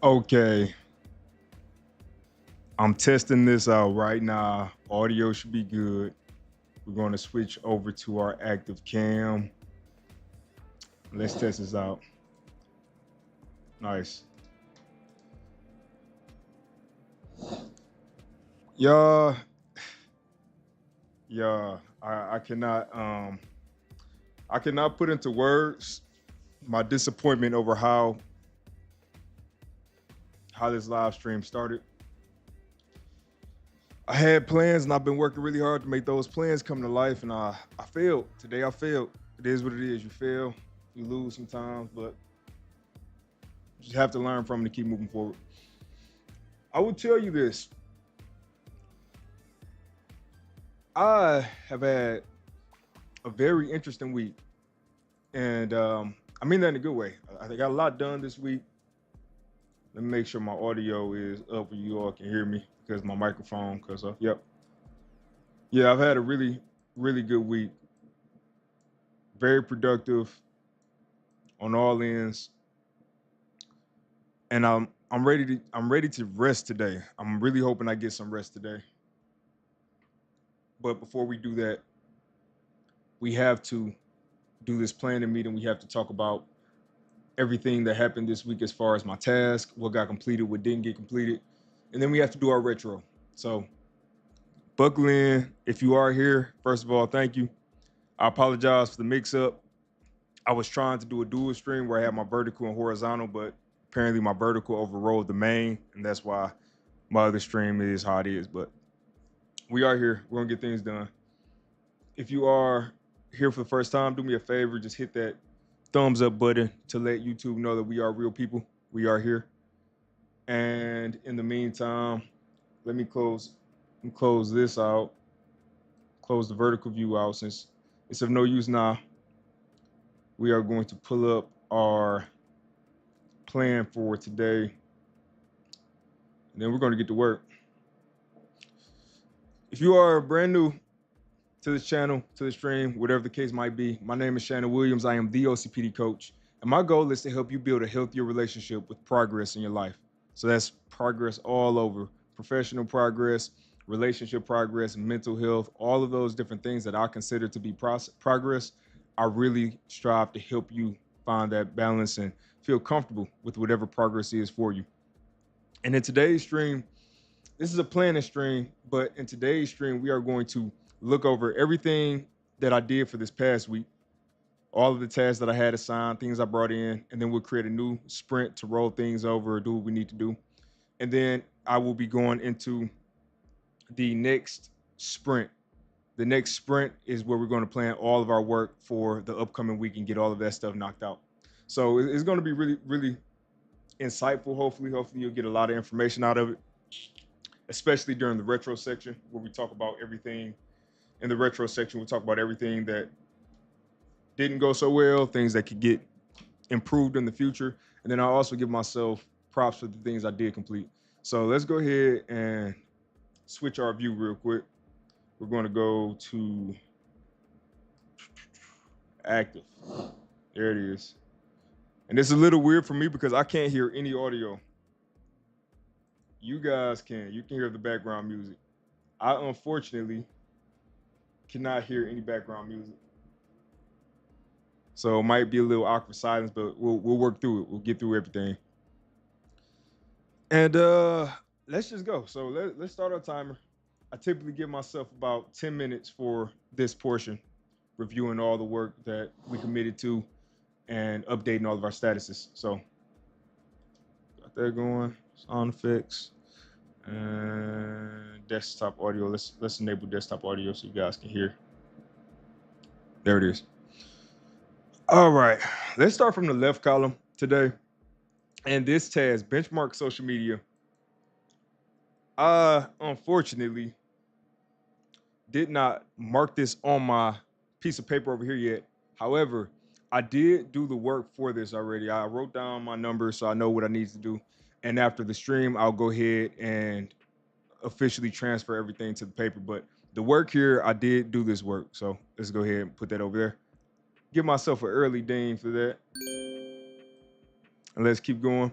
Okay, I'm testing this out right now. Audio should be good. We're going to switch over to our active cam. Let's test this out. Nice. Yeah, yeah. I cannot put into words my disappointment over how this live stream started. I had plans and I've been working really hard to make those plans come to life, and I failed. Today I failed. It is what it is. You fail, you lose sometimes, but you just have to learn from it to keep moving forward. I will tell you this. I have had a very interesting week, and I mean that in a good way. I got a lot done this week. Let me make sure my audio is up and you all can hear me because my microphone. Because yep, yeah, I've had a really good week. Very productive on all ends, and I'm ready to rest today. I'm really hoping I get some rest today. But before we do that, we have to do this planning meeting. We have to talk about everything that happened this week as far as my task, what got completed, what didn't get completed, and then we have to do our retro. So buckle in. If you are here, first of all, thank you. I apologize for the mix-up. I was trying to do a dual stream where I had my vertical and horizontal, but apparently my vertical overrode the main, and that's why my other stream is how it is. But we are here. We're gonna get things done. If you are here for the first time, do me a favor, just hit that thumbs up button to let YouTube know that we are real people. We are here. And in the meantime, let me close this out, close the vertical view out since it's of no use now. We are going to pull up our plan for today, and then we're going to get to work. If you are brand new to this channel, to the stream, whatever the case might be, my name is Shannon Williams. I am the OCPD coach, and my goal is to help you build a healthier relationship with progress in your life. So that's progress all over: professional progress, relationship progress, mental health, all of those different things that I consider to be progress. I really strive to help you find that balance and feel comfortable with whatever progress is for you. And in today's stream, this is a planning stream, but in today's stream, we are going to look over everything that I did for this past week, all of the tasks that I had assigned, things I brought in, and then we'll create a new sprint to roll things over or do what we need to do. And then I will be going into the next sprint. The next sprint is where we're going to plan all of our work for the upcoming week and get all of that stuff knocked out. So it's going to be really insightful. Hopefully you'll get a lot of information out of it, especially during the retro section where we talk about everything. In the retro section, we'll talk about everything that didn't go so well, things that could get improved in the future. And then I'll also give myself props for the things I did complete. So let's go ahead and switch our view real quick. We're going to go to active. There it is. And it's a little weird for me because I can't hear any audio. You guys can. You can hear the background music. I unfortunately cannot hear any background music. So it might be a little awkward silence, but we'll work through it. We'll get through everything. And let's just go. So let's start our timer. I typically give myself about 10 minutes for this portion, reviewing all the work that we committed to and updating all of our statuses. So got that going. Sound effects and desktop audio. Let's enable desktop audio so you guys can hear. There it is. All right, let's start from the left column today. And this task, benchmark social media. I unfortunately did not mark this on my piece of paper over here yet. However, I did do the work for this already. I wrote down my numbers so I know what I need to do. And after the stream, I'll go ahead and officially transfer everything to the paper. But the work here, I did do this work. So let's go ahead and put that over there. Give myself an early ding for that. And let's keep going.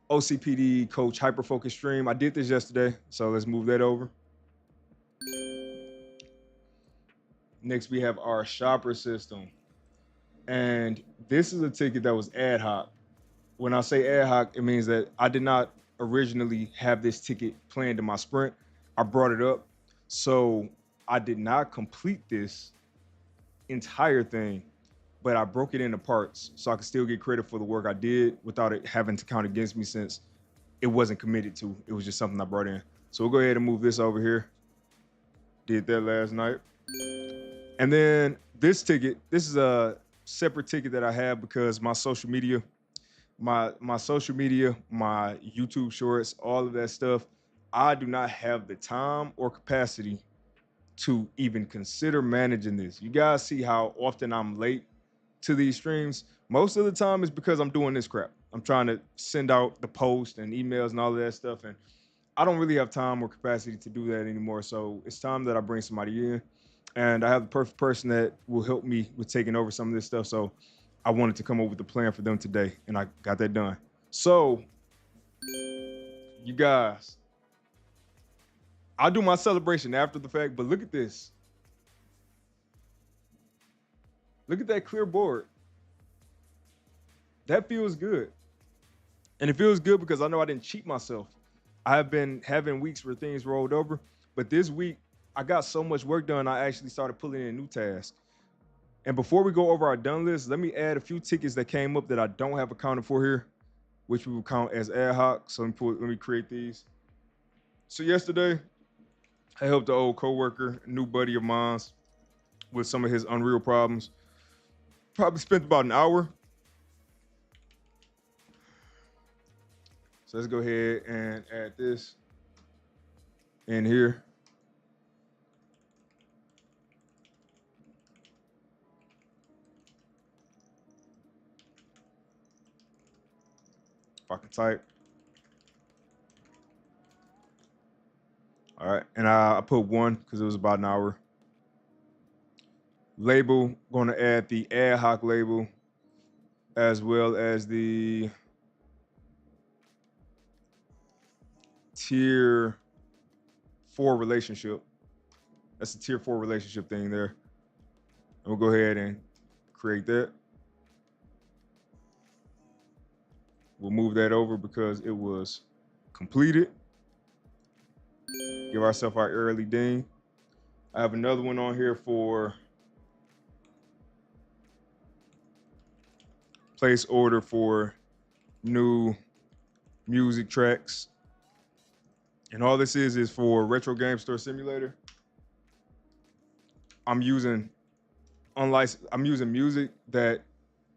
OCPD coach hyper focus stream. I did this yesterday, so let's move that over. Next, we have our shopper system. And this is a ticket that was ad hoc. When I say ad hoc, it means that I did not originally have this ticket planned in my sprint. I brought it up. So I did not complete this entire thing, but I broke it into parts so I could still get credit for the work I did without it having to count against me since it wasn't committed to. It was just something I brought in. So we'll go ahead and move this over here. Did that last night. And then this ticket, this is a separate ticket that I have because my social media, my YouTube shorts, all of that stuff, I do not have the time or capacity to even consider managing this. You guys see how often I'm late to these streams. Most of the time is because I'm doing this crap. I'm trying to send out the post and emails and all of that stuff. And I don't really have time or capacity to do that anymore. So it's time that I bring somebody in. And I have the perfect person that will help me with taking over some of this stuff. So I wanted to come up with a plan for them today, and I got that done. So, you guys, I'll do my celebration after the fact, but look at this. Look at that clear board. That feels good. And it feels good because I know I didn't cheat myself. I have been having weeks where things rolled over, but this week I got so much work done, I actually started pulling in new tasks. And before we go over our done list, let me add a few tickets that came up that I don't have accounted for here, which we will count as ad hoc. So let me create these. So yesterday, I helped an old coworker, a new buddy of mine, with some of his Unreal problems. Probably spent about an hour. So let's go ahead and add this in here. If I can type. All right, and I put 1 because it was about an hour. Label, going to add the ad hoc label as well as the tier 4 relationship. That's the tier 4 relationship thing there. And we'll go ahead and create that. We'll move that over because it was completed. Give ourselves our early ding. I have another one on here for place order for new music tracks. And all this is for Retro Game Store Simulator. I'm using music that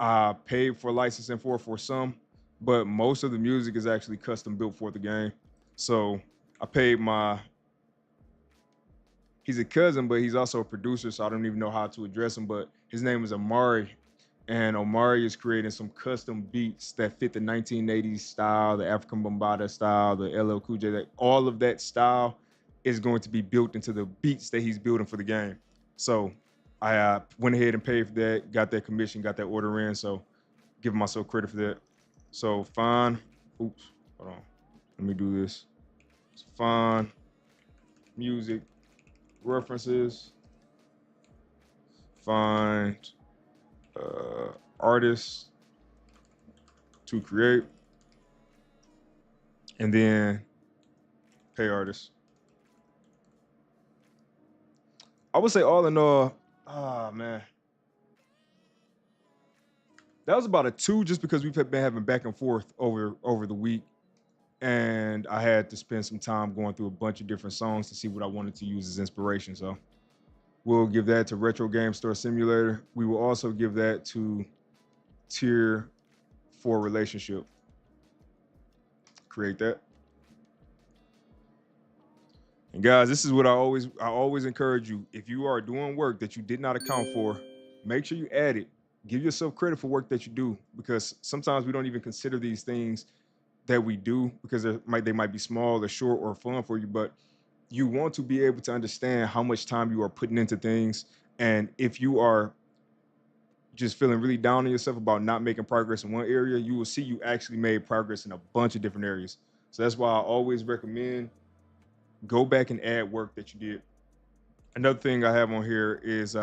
I paid for licensing for some, but most of the music is actually custom built for the game. So I paid he's a cousin, but he's also a producer, so I don't even know how to address him, but his name is Amari. And Omari is creating some custom beats that fit the 1980s style, the African Bombada style, the LL Cool J. All of that style is going to be built into the beats that he's building for the game. So I went ahead and paid for that, got that commission, got that order in. So giving myself credit for that. So find, oops, hold on. Let me do this. So find music references, find artists to create, and then pay artists. I would say all in all, man, that was about a 2 just because we've been having back and forth over the week, and I had to spend some time going through a bunch of different songs to see what I wanted to use as inspiration. So we'll give that to Retro Game Store Simulator. We will also give that to tier 4 relationship. Create that. And guys, this is what I always encourage you. If you are doing work that you did not account for, make sure you add it. Give yourself credit for work that you do, because sometimes we don't even consider these things that we do because they might be small or short or fun for you, but you want to be able to understand how much time you are putting into things. And if you are just feeling really down on yourself about not making progress in one area, you will see you actually made progress in a bunch of different areas. So that's why I always recommend go back and add work that you did. Another thing I have on here is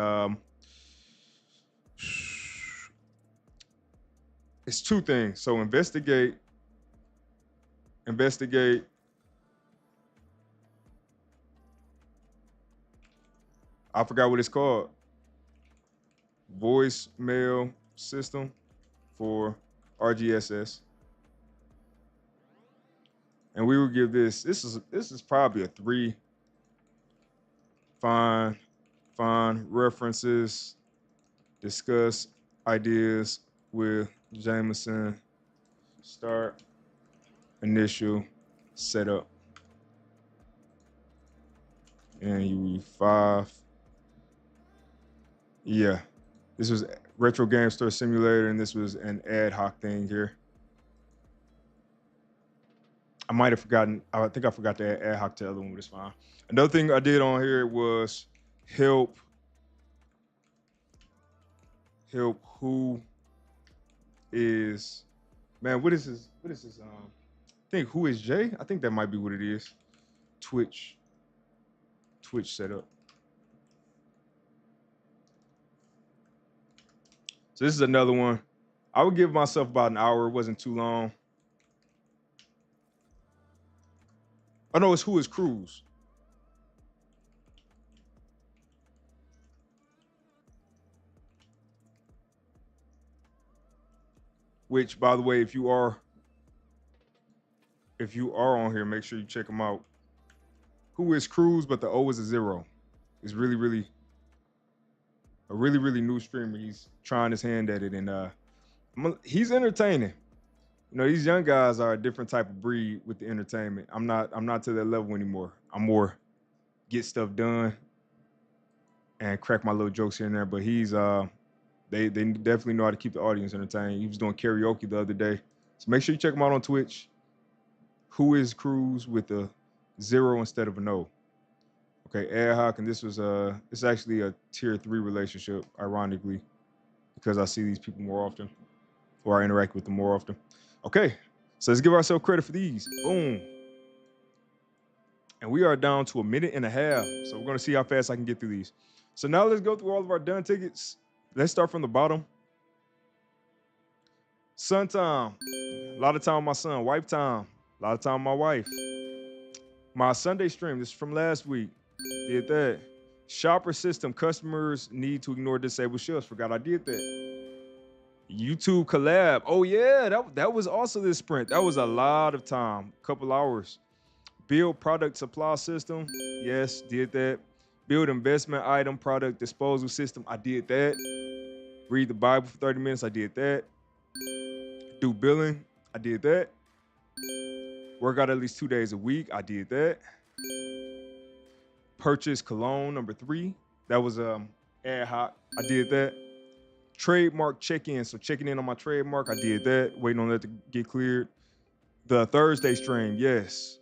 it's two things. So investigate. I forgot what it's called. Voicemail system for RGSS. And we will give this is probably a 3. Find references, discuss ideas with Jameson, start initial setup. And you read 5. Yeah. This was Retro Game Store Simulator, and this was an ad hoc thing here. I might have forgotten. I think I forgot to add ad hoc to the other one, but it's fine. Another thing I did on here was help who is, man, what is this? I think who is Jay? I think that might be what it is. Twitch setup. So this is another one. I would give myself about an hour. It wasn't too long. Oh no, it's Who is Cruz. Which, by the way, if you are on here, make sure you check them out. Who is Cruz, but the O is a 0. It's really a really new streamer. He's trying his hand at it, and he's entertaining. You know, these young guys are a different type of breed with the entertainment. I'm not to that level anymore. I'm more get stuff done and crack my little jokes here and there. But he's they definitely know how to keep the audience entertained. He was doing karaoke the other day. So make sure you check him out on Twitch. Who is Cruz with a 0 instead of an O. Okay, ad hoc, and this was it's actually a tier 3 relationship, ironically, because I see these people more often, or I interact with them more often. Okay, so let's give ourselves credit for these. Boom. And we are down to 1.5 minutes. So we're gonna see how fast I can get through these. So now let's go through all of our done tickets. Let's start from the bottom. Son time. A lot of time with my son. Wife time. A lot of time with my wife. My Sunday stream, this is from last week. Did that. Shopper system, customers need to ignore disabled shelves. Forgot I did that. YouTube collab. Oh yeah, that was also this sprint. That was a lot of time, couple hours. Build product supply system. Yes, did that. Build investment item product disposal system. I did that. Read the Bible for 30 minutes. I did that. Do billing. I did that. Work out at least 2 days a week. I did that. Purchase cologne, number 3. That was ad hoc. I did that. Trademark check-in. So checking in on my trademark. I did that. Waiting on that to get cleared. The Thursday stream. Yes.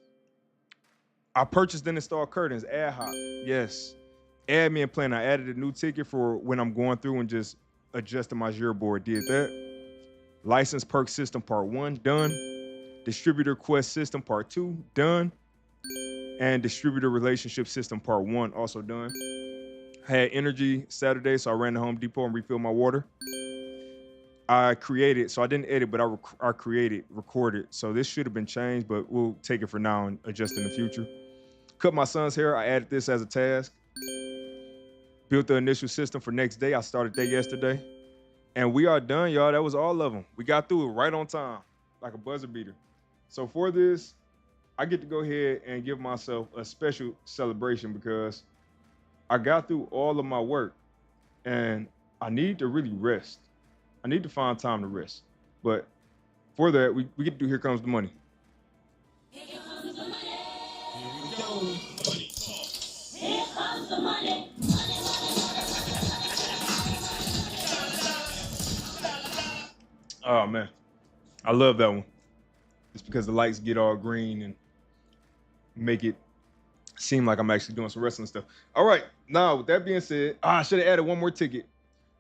I purchased and installed curtains. Ad hoc. Yes. Admin plan. I added a new ticket for when I'm going through and just adjusting my Jira board. Did that. License perk system part 1. Done. Distributor quest system part 2. Done. And distributor relationship system part 1 also done. Had energy Saturday, so I ran to Home Depot and refilled my water. I created, so I didn't edit, but I created, recorded. So this should have been changed, but we'll take it for now and adjust in the future. Cut my son's hair. I added this as a task. Built the initial system for next day. I started that yesterday. And we are done, y'all. That was all of them. We got through it right on time, like a buzzer beater. So for this, I get to go ahead and give myself a special celebration because I got through all of my work and I need to really rest. I need to find time to rest. But for that, we get to do Here Comes the Money. Here comes the money. Here we go. Money talk. Here comes the money. Oh man, I love that one. It's because the lights get all green and make it seem like I'm actually doing some wrestling stuff. All right, now with that being said, I should have added one more ticket.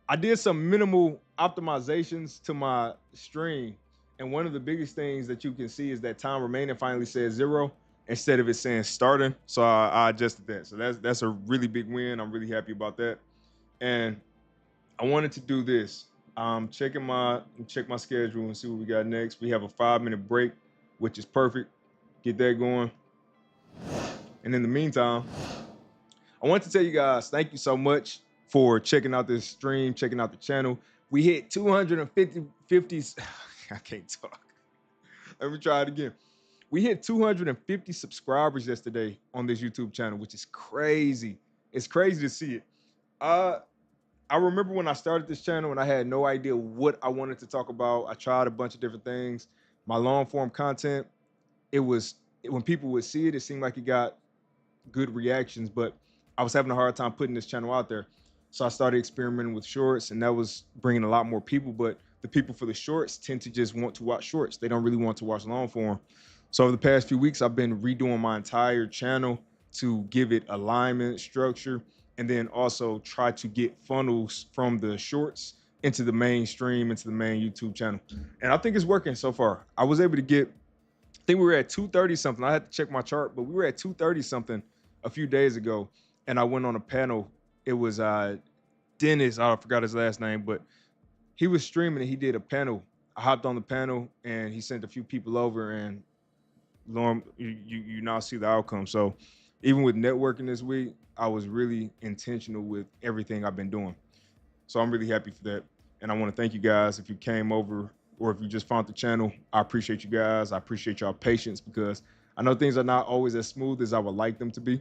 I did some minimal optimizations to my stream. And one of the biggest things that you can see is that time remaining finally says 0 instead of it saying starting. So I adjusted that. So that's a really big win. I'm really happy about that. And I wanted to do this. Check my schedule and see what we got next. We have a 5-minute break, which is perfect. Get that going. And in the meantime, I want to tell you guys, thank you so much for checking out this stream, checking out the channel. We hit 250. I can't talk. Let me try it again. We hit 250 subscribers yesterday on this YouTube channel, which is crazy. It's crazy to see it. Uh, I remember when I started this channel and I had no idea what I wanted to talk about. I tried a bunch of different things. My long form content, it was when people would see it, it seemed like it got good reactions, but I was having a hard time putting this channel out there. So I started experimenting with shorts, and that was bringing a lot more people. But the people for the shorts tend to just want to watch shorts. They don't really want to watch long form. So over the past few weeks, I've been redoing my entire channel to give it alignment, structure, and then also try to get funnels from the shorts into the mainstream, into the main YouTube channel. And I think it's working so far. I was able to get, I think we were at 230 something. I had to check my chart, but we were at 230 something a few days ago. And I went on a panel. It was Dennis, I forgot his last name, but he was streaming and he did a panel. I hopped on the panel and he sent a few people over, and Lorm, you now see the outcome. So even with networking this week, I was really intentional with everything I've been doing. So I'm really happy for that. And I want to thank you guys if you came over or if you just found the channel. I appreciate you guys. I appreciate y'all patience because I know things are not always as smooth as I would like them to be.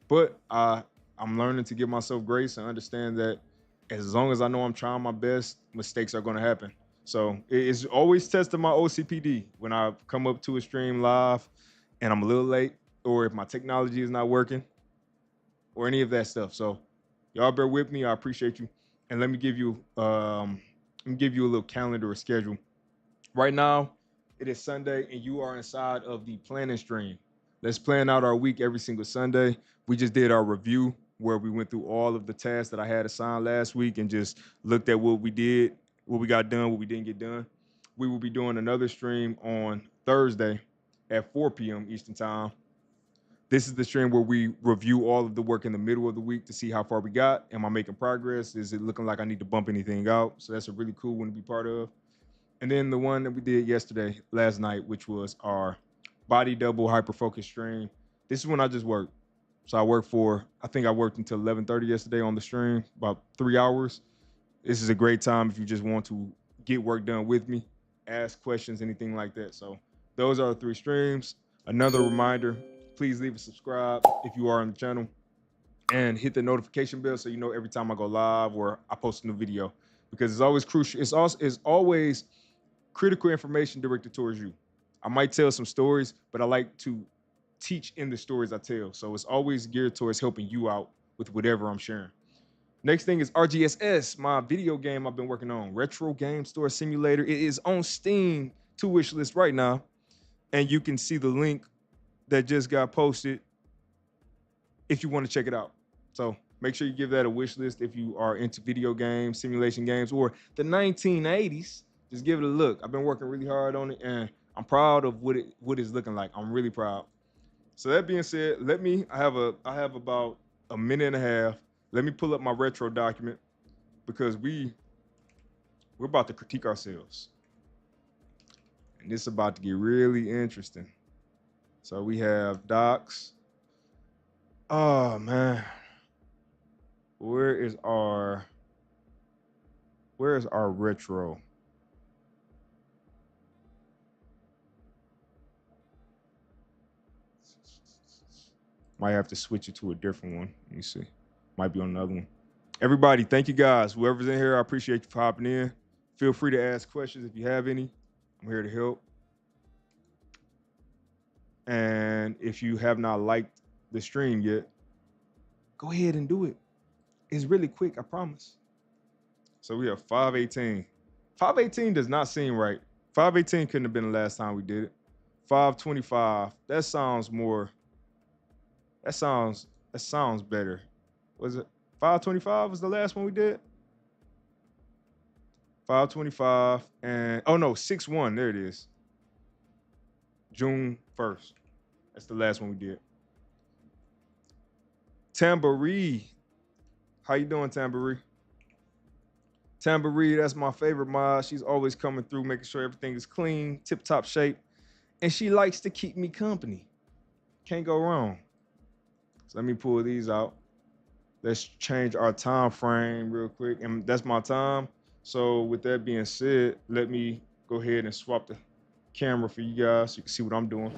But I'm learning to give myself grace and understand that as long as I know I'm trying my best, mistakes are going to happen. So it's always testing my OCPD when I come up to a stream live and I'm a little late, or if my technology is not working, or any of that stuff. So y'all bear with me. I appreciate you. And let me give you a little calendar or schedule. Right now, it is Sunday, and you are inside of the planning stream. Let's plan out our week every single Sunday. We just did our review where we went through all of the tasks that I had assigned last week and just looked at what we did, what we got done, what we didn't get done. We will be doing another stream on Thursday at 4 p.m. Eastern Time. This is the stream where we review all of the work in the middle of the week to see how far we got. Am I making progress? Is it looking like I need to bump anything out? So that's a really cool one to be part of. And then the one that we did last night, which was our body double hyper focus stream. This is when I just worked. So I think I worked until 11:30 yesterday on the stream, about 3 hours. This is a great time if you just want to get work done with me, ask questions, anything like that. So those are the 3 streams. Another reminder, please leave a subscribe if you are on the channel and hit the notification bell so you know every time I go live or I post a new video, because it's always crucial. It's always critical information directed towards you. I might tell some stories, but I like to teach in the stories I tell. So it's always geared towards helping you out with whatever I'm sharing. Next thing is RGSS, my video game I've been working on, Retro Game Store Simulator. It is on Steam to wish list right now. And you can see the link that just got posted if you want to check it out. So make sure you give that a wish list if you are into video games, simulation games, or the 1980s. Just give it a look. I've been working really hard on it, and I'm proud of what it's looking like. I'm really proud. So that being said, I have about a minute and a half. Let me pull up my retro document because we're about to critique ourselves. And this is about to get really interesting. So we have docs. Oh man. Where is our retro? Might have to switch it to a different one. Let me see. Might be on another one. Everybody, thank you guys. Whoever's in here, I appreciate you for hopping in. Feel free to ask questions if you have any. I'm here to help. And if you have not liked the stream yet, go ahead and do it. It's really quick, I promise. So we have 518. 518 does not seem right. 518 couldn't have been the last time we did it. 525. That sounds better. Was it 525 was the last one we did? 525 and oh no, 6-1. There it is. June 1st. That's the last one we did. Tamboree. How you doing, Tamboree? Tamboree, that's my favorite mod. She's always coming through, making sure everything is clean, tip-top shape. And she likes to keep me company. Can't go wrong. So let me pull these out. Let's change our time frame real quick. And that's my time. So with that being said, let me go ahead and swap the camera for you guys so you can see what I'm doing.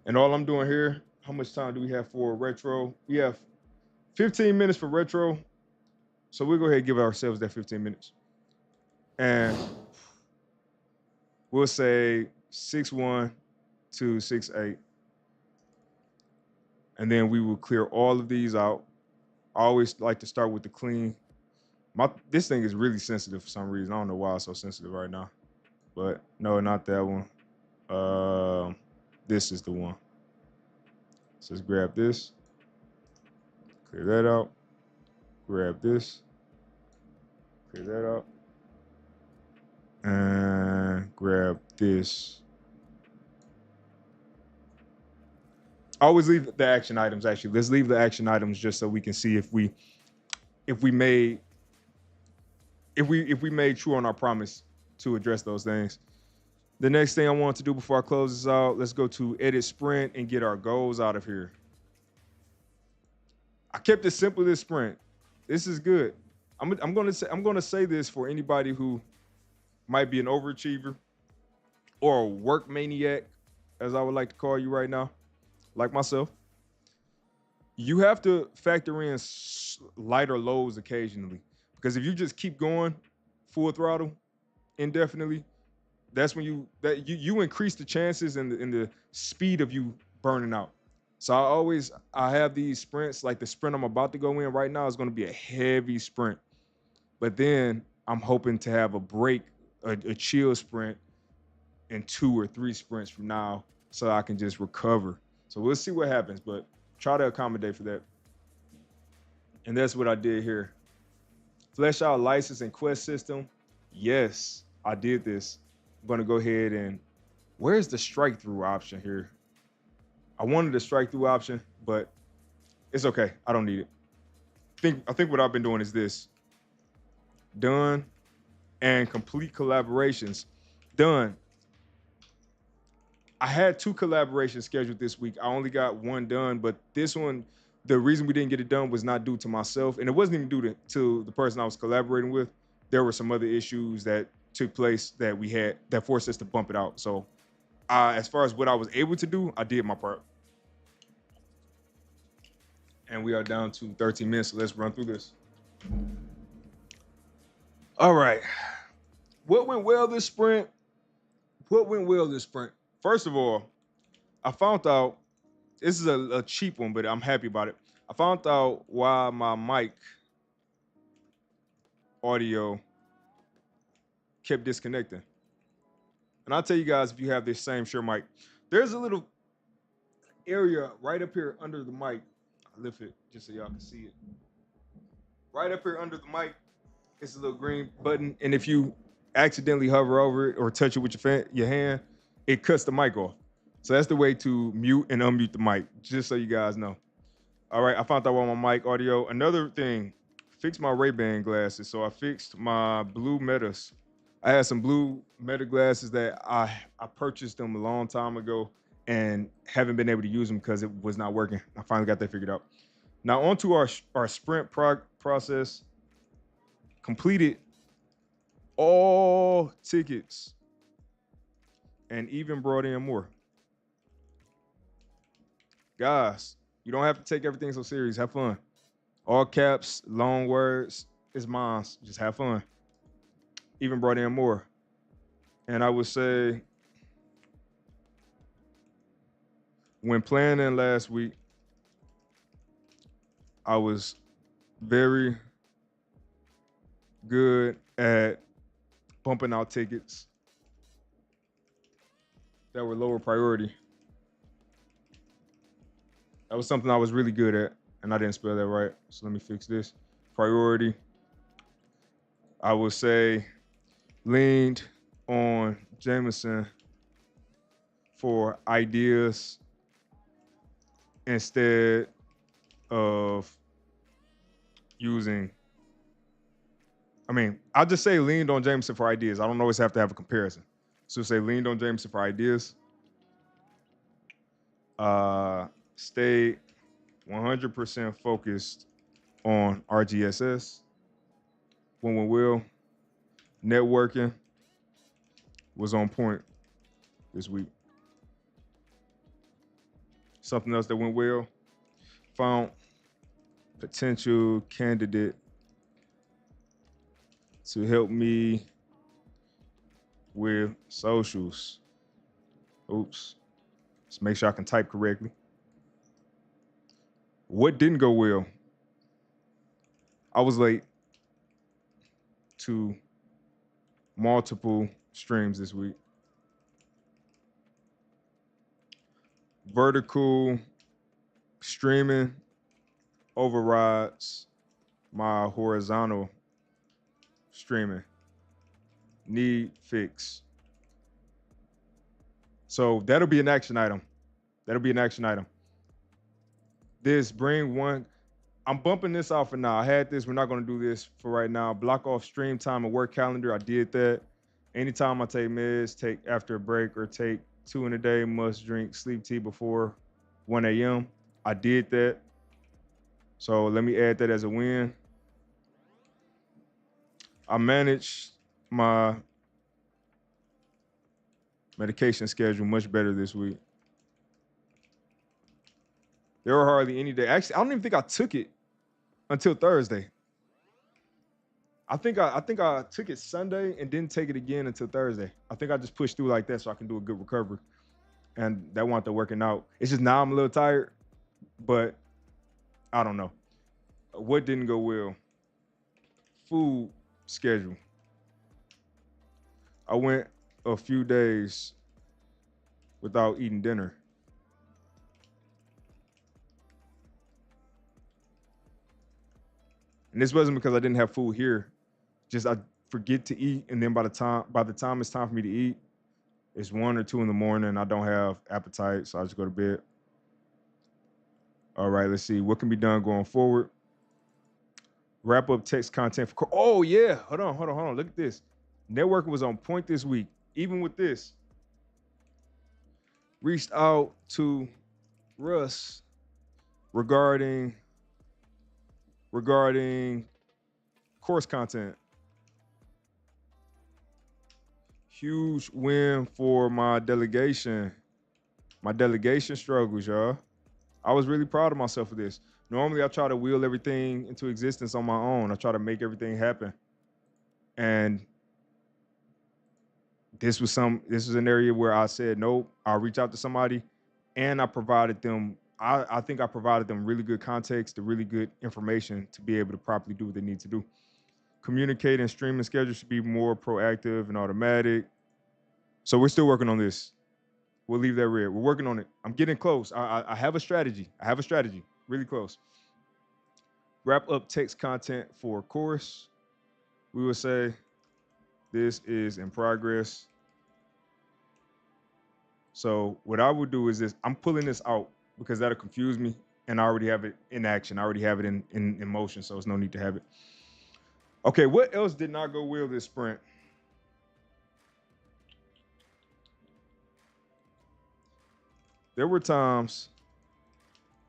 And all I'm doing here, how much time do we have for retro? We have 15 minutes for retro. So we'll go ahead and give ourselves that 15 minutes. And we'll say 6-1 to 6-8. And then we will clear all of these out. I always like to start with the clean. This thing is really sensitive for some reason. I don't know why it's so sensitive right now. But no, not that one. This is the one. So let's grab this. Clear that out. Grab this. Clear that out. And grab this. I always leave the action items, actually. Let's leave the action items just so we can see if we made true on our promise to address those things. The next thing I want to do before I close this out, let's go to edit sprint and get our goals out of here. I kept it simple this sprint. This is good. I'm gonna say this for anybody who might be an overachiever or a work maniac, as I would like to call you right now, like myself. You have to factor in lighter loads occasionally, because if you just keep going full throttle indefinitely, that's when you increase the chances and the speed of you burning out. So I have these sprints, like the sprint I'm about to go in right now is going to be a heavy sprint, but then I'm hoping to have a break, a chill sprint in 2 or 3 sprints from now, so I can just recover. So we'll see what happens, but try to accommodate for that. And that's what I did here. Flesh out license and quest system. Yes, I did this. I'm going to go ahead and, where's the strike through option here? I wanted the strike through option, but it's okay. I don't need it. I think what I've been doing is this. Done. And complete collaborations. Done. I had 2 collaborations scheduled this week. I only got 1 done, but this one, the reason we didn't get it done was not due to myself, and it wasn't even due to the person I was collaborating with. There were some other issues that took place that we had that forced us to bump it out. So as far as what I was able to do, I did my part. And we are down to 13 minutes, so let's run through this. All right. What went well this sprint? First of all, I found out, this is a cheap one, but I'm happy about it. I found out why my mic audio kept disconnecting. And I'll tell you guys, if you have this same Shure mic, there's a little area right up here under the mic. I'll lift it just so y'all can see it. Right up here under the mic, it's a little green button. And if you accidentally hover over it or touch it with your hand, it cuts the mic off. So that's the way to mute and unmute the mic, just so you guys know. All right, I found out why my mic audio. Another thing, fixed my Ray-Ban glasses. So I fixed my blue Metas. I had some blue Meta glasses that I purchased them a long time ago and haven't been able to use them because it was not working. I finally got that figured out. Now onto our sprint process. Completed all tickets and even brought in more. Guys, you don't have to take everything so serious. Have fun. All caps, long words, it's mine. Just have fun. Even brought in more. And I would say, when planning last week, I was very good at bumping out tickets that were lower priority. That was something I was really good at, and I didn't spell that right. So let me fix this. Priority. I would say leaned on Jameson for ideas instead of using, I'll just say leaned on Jameson for ideas. I don't always have to have a comparison. So say leaned on Jameson for ideas. Stayed 100% focused on RGSS. Went well. Networking was on point this week. Something else that went well. Found potential candidate to help me with socials. Oops. Let's make sure I can type correctly. What didn't go well? I was late to multiple streams this week. Vertical streaming overrides my horizontal streaming. Need fix. So that'll be an action item. This bring one. I'm bumping this off for now. I had this. We're not going to do this for right now. Block off stream time and work calendar. I did that. Anytime I take meds, take after a break, or take 2 in a day, must drink sleep tea before 1 a.m. I did that. So let me add that as a win. I managed my medication schedule much better this week. There were hardly any days. Actually, I don't even think I took it until Thursday. I think I took it Sunday and didn't take it again until Thursday. I think I just pushed through like that so I can do a good recovery. And that wound up working out. It's just now I'm a little tired, but I don't know. What didn't go well? Food schedule. I went a few days without eating dinner. And this wasn't because I didn't have food here. Just I forget to eat, and then by the time it's time for me to eat, it's 1 or 2 in the morning, and I don't have appetite, so I just go to bed. All right, let's see. What can be done going forward? Wrap up text content. Oh, yeah. Hold on. Look at this. Networking was on point this week. Even with this. Reached out to Russ regarding course content. Huge win for my delegation. My delegation struggles, y'all. I was really proud of myself for this. Normally, I try to will everything into existence on my own. I try to make everything happen. And this was an area where I said, nope, I'll reach out to somebody. And I provided them, I think I provided them really good context, the really good information to be able to properly do what they need to do. Communicate and streaming schedule should be more proactive and automatic. So we're still working on this. We'll leave that red. We're working on it. I'm getting close. I have a strategy. Really close. Wrap up text content for course. We will say this is in progress. So what I would do is this. I'm pulling this out because that'll confuse me, and I already have it in action. I already have it in motion, so there's no need to have it. Okay, what else did not go well this sprint? There were times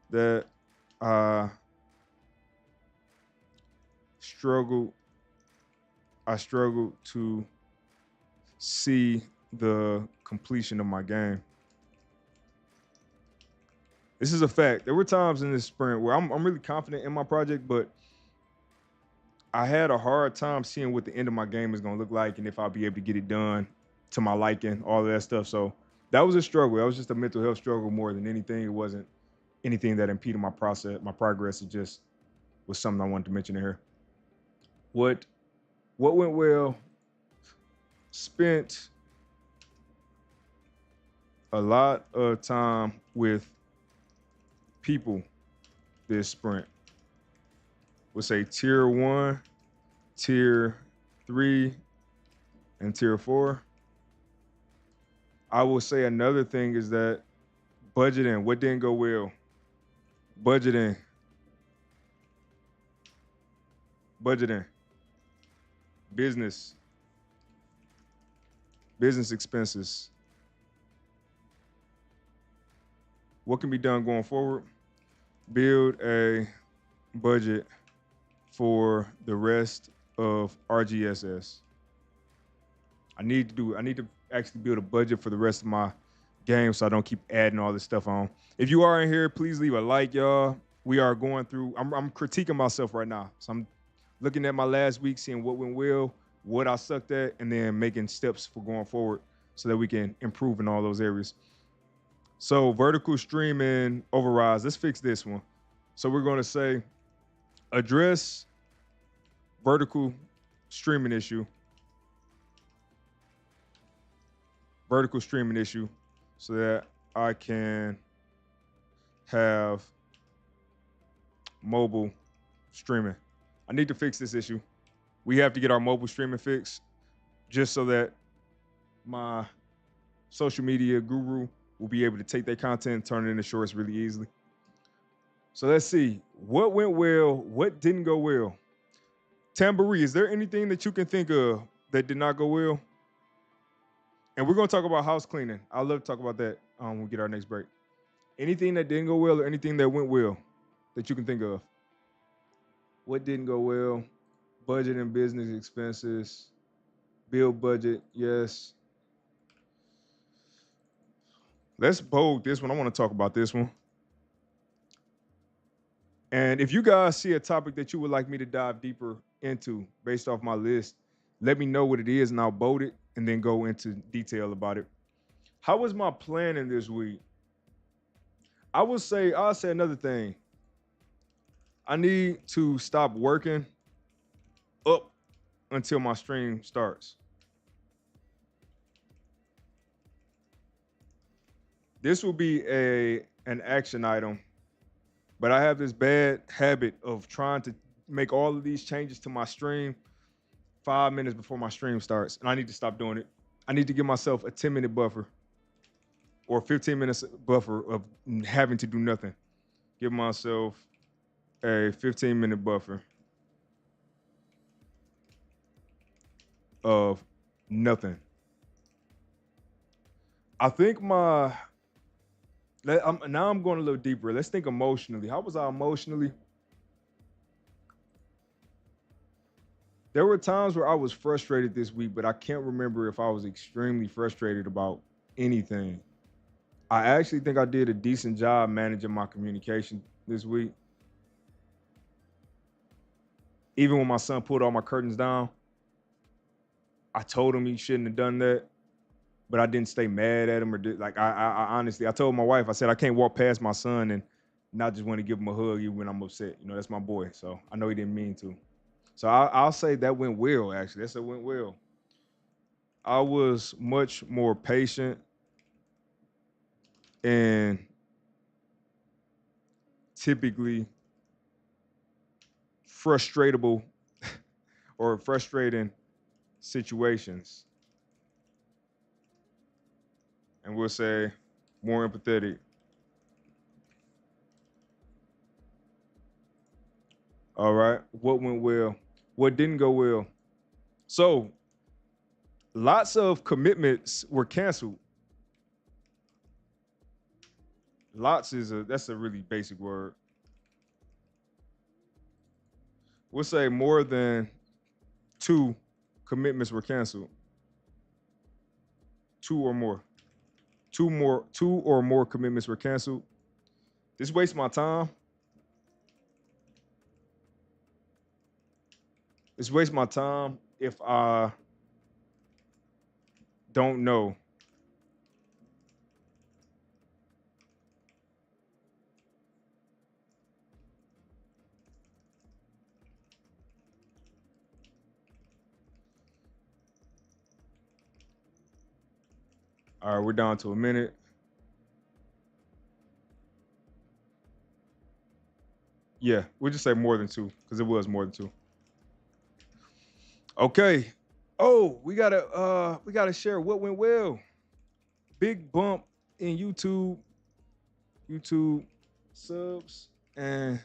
that I struggled to see the completion of my game. This is a fact. There were times in this sprint where I'm really confident in my project, but I had a hard time seeing what the end of my game is going to look like and if I'll be able to get it done to my liking, all of that stuff. So that was a struggle. That was just a mental health struggle more than anything. It wasn't anything that impeded my process, my progress. It just was something I wanted to mention in here. What went well? Spent a lot of time with people this sprint. We'll say tier 1, tier 3, And tier 4, I will say another thing is that budgeting, what didn't go well? Budgeting, budgeting, business, business expenses. What can be done going forward? Build a budget for the rest of RGSS. I need to actually build a budget for the rest of my games so I don't keep adding all this stuff on. If you are in here, please leave a like, y'all. We are going through, I'm critiquing myself right now. So I'm looking at my last week, seeing what went well, what I sucked at, and then making steps for going forward so that we can improve in all those areas. So vertical streaming overrides, let's fix this one. So we're going to say address vertical streaming issue, so that I can have mobile streaming. I need to fix this issue. We have to get our mobile streaming fixed just so that my social media guru will be able to take their content and turn it into shorts really easily. So let's see. What went well? What didn't go well? Tambourine, is there anything that you can think of that did not go well? And we're going to talk about house cleaning. I'd love to talk about that when we get our next break. Anything that didn't go well or anything that went well that you can think of? What didn't go well? Budget and business expenses. Build budget, yes. Let's bold this one. I want to talk about this one. And if you guys see a topic that you would like me to dive deeper into based off my list, let me know what it is and I'll bold it and then go into detail about it. How was my planning this week? I'll say another thing. I need to stop working up until my stream starts. This will be an action item, but I have this bad habit of trying to make all of these changes to my stream 5 minutes before my stream starts, and I need to stop doing it. I need to give myself a 10-minute buffer or 15 minutes buffer of having to do nothing. Give myself a 15-minute buffer of nothing. I think now I'm going a little deeper. Let's think emotionally. How was I emotionally? There were times where I was frustrated this week, but I can't remember if I was extremely frustrated about anything. I actually think I did a decent job managing my communication this week. Even when my son pulled all my curtains down, I told him he shouldn't have done that, but I didn't stay mad at him I honestly, I told my wife, I said, I can't walk past my son and not just want to give him a hug even when I'm upset. You know, that's my boy. So I know he didn't mean to. So I'll say that went well, actually. That went well. I was much more patient and typically frustratable or frustrating situations. And we'll say more empathetic. All right. What went well? What didn't go well? So lots of commitments were canceled. Lots that's a really basic word. We'll say more than 2 commitments were canceled. 2 or more. 2 or more commitments were canceled. This wastes my time. It's waste my time if I don't know. All right, we're down to a minute. Yeah, we'll just say more than 2 because it was more than 2. Okay, Oh, we gotta share what went well. Big bump in YouTube subs, and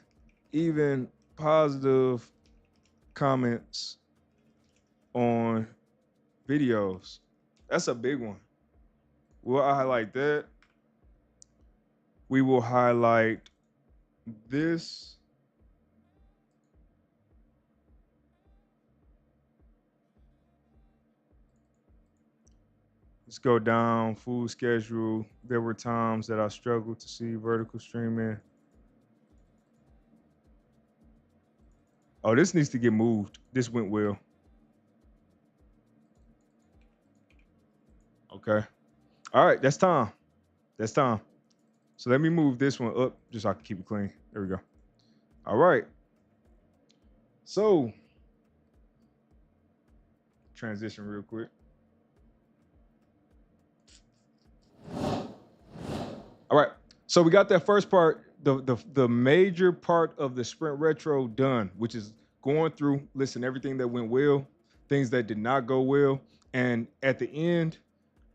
even positive comments on videos. That's a big one. We'll highlight that. We will highlight this. Let's go down. Food schedule. There were times that I struggled to see vertical streaming. Oh, this needs to get moved. This went well. Okay. All right, that's time. That's time. So let me move this one up just so I can keep it clean. There we go. All right. So transition real quick. All right. So we got that first part, the major part of the sprint retro done, which is going through, listen, everything that went well, things that did not go well, and at the end,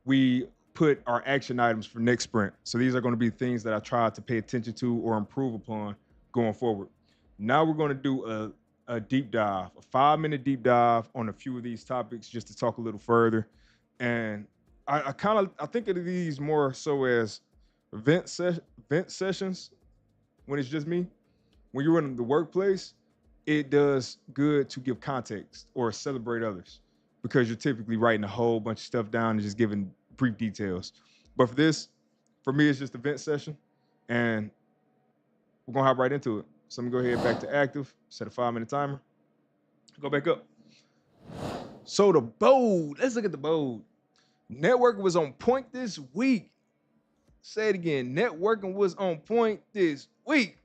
we put our action items for next sprint. So these are going to be things that I try to pay attention to or improve upon going forward. Now we're going to do a deep dive, a 5-minute deep dive on a few of these topics just to talk a little further. And I think of these more so as vent sessions when it's just me. When you're in the workplace, it does good to give context or celebrate others because you're typically writing a whole bunch of stuff down and just giving brief details. But for this, for me, it's just a vent session, and we're gonna hop right into it. So I'm gonna go ahead back to active, set a 5-minute timer, go back up. So the bold, let's look at the bold. Networking was on point this week. Say it again. Networking was on point this week.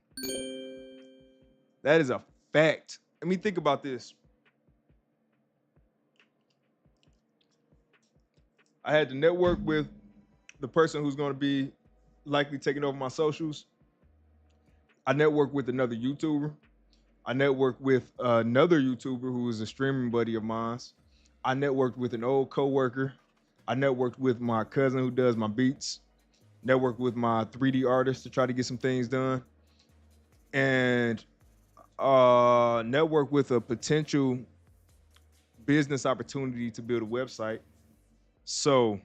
That is a fact. Let me think about this. I had to network with the person who's going to be likely taking over my socials. I networked with another YouTuber. I networked with another YouTuber who is a streaming buddy of mine. I networked with an old coworker. I networked with my cousin who does my beats. Networked with my 3D artist to try to get some things done. And network with a potential business opportunity to build a website. So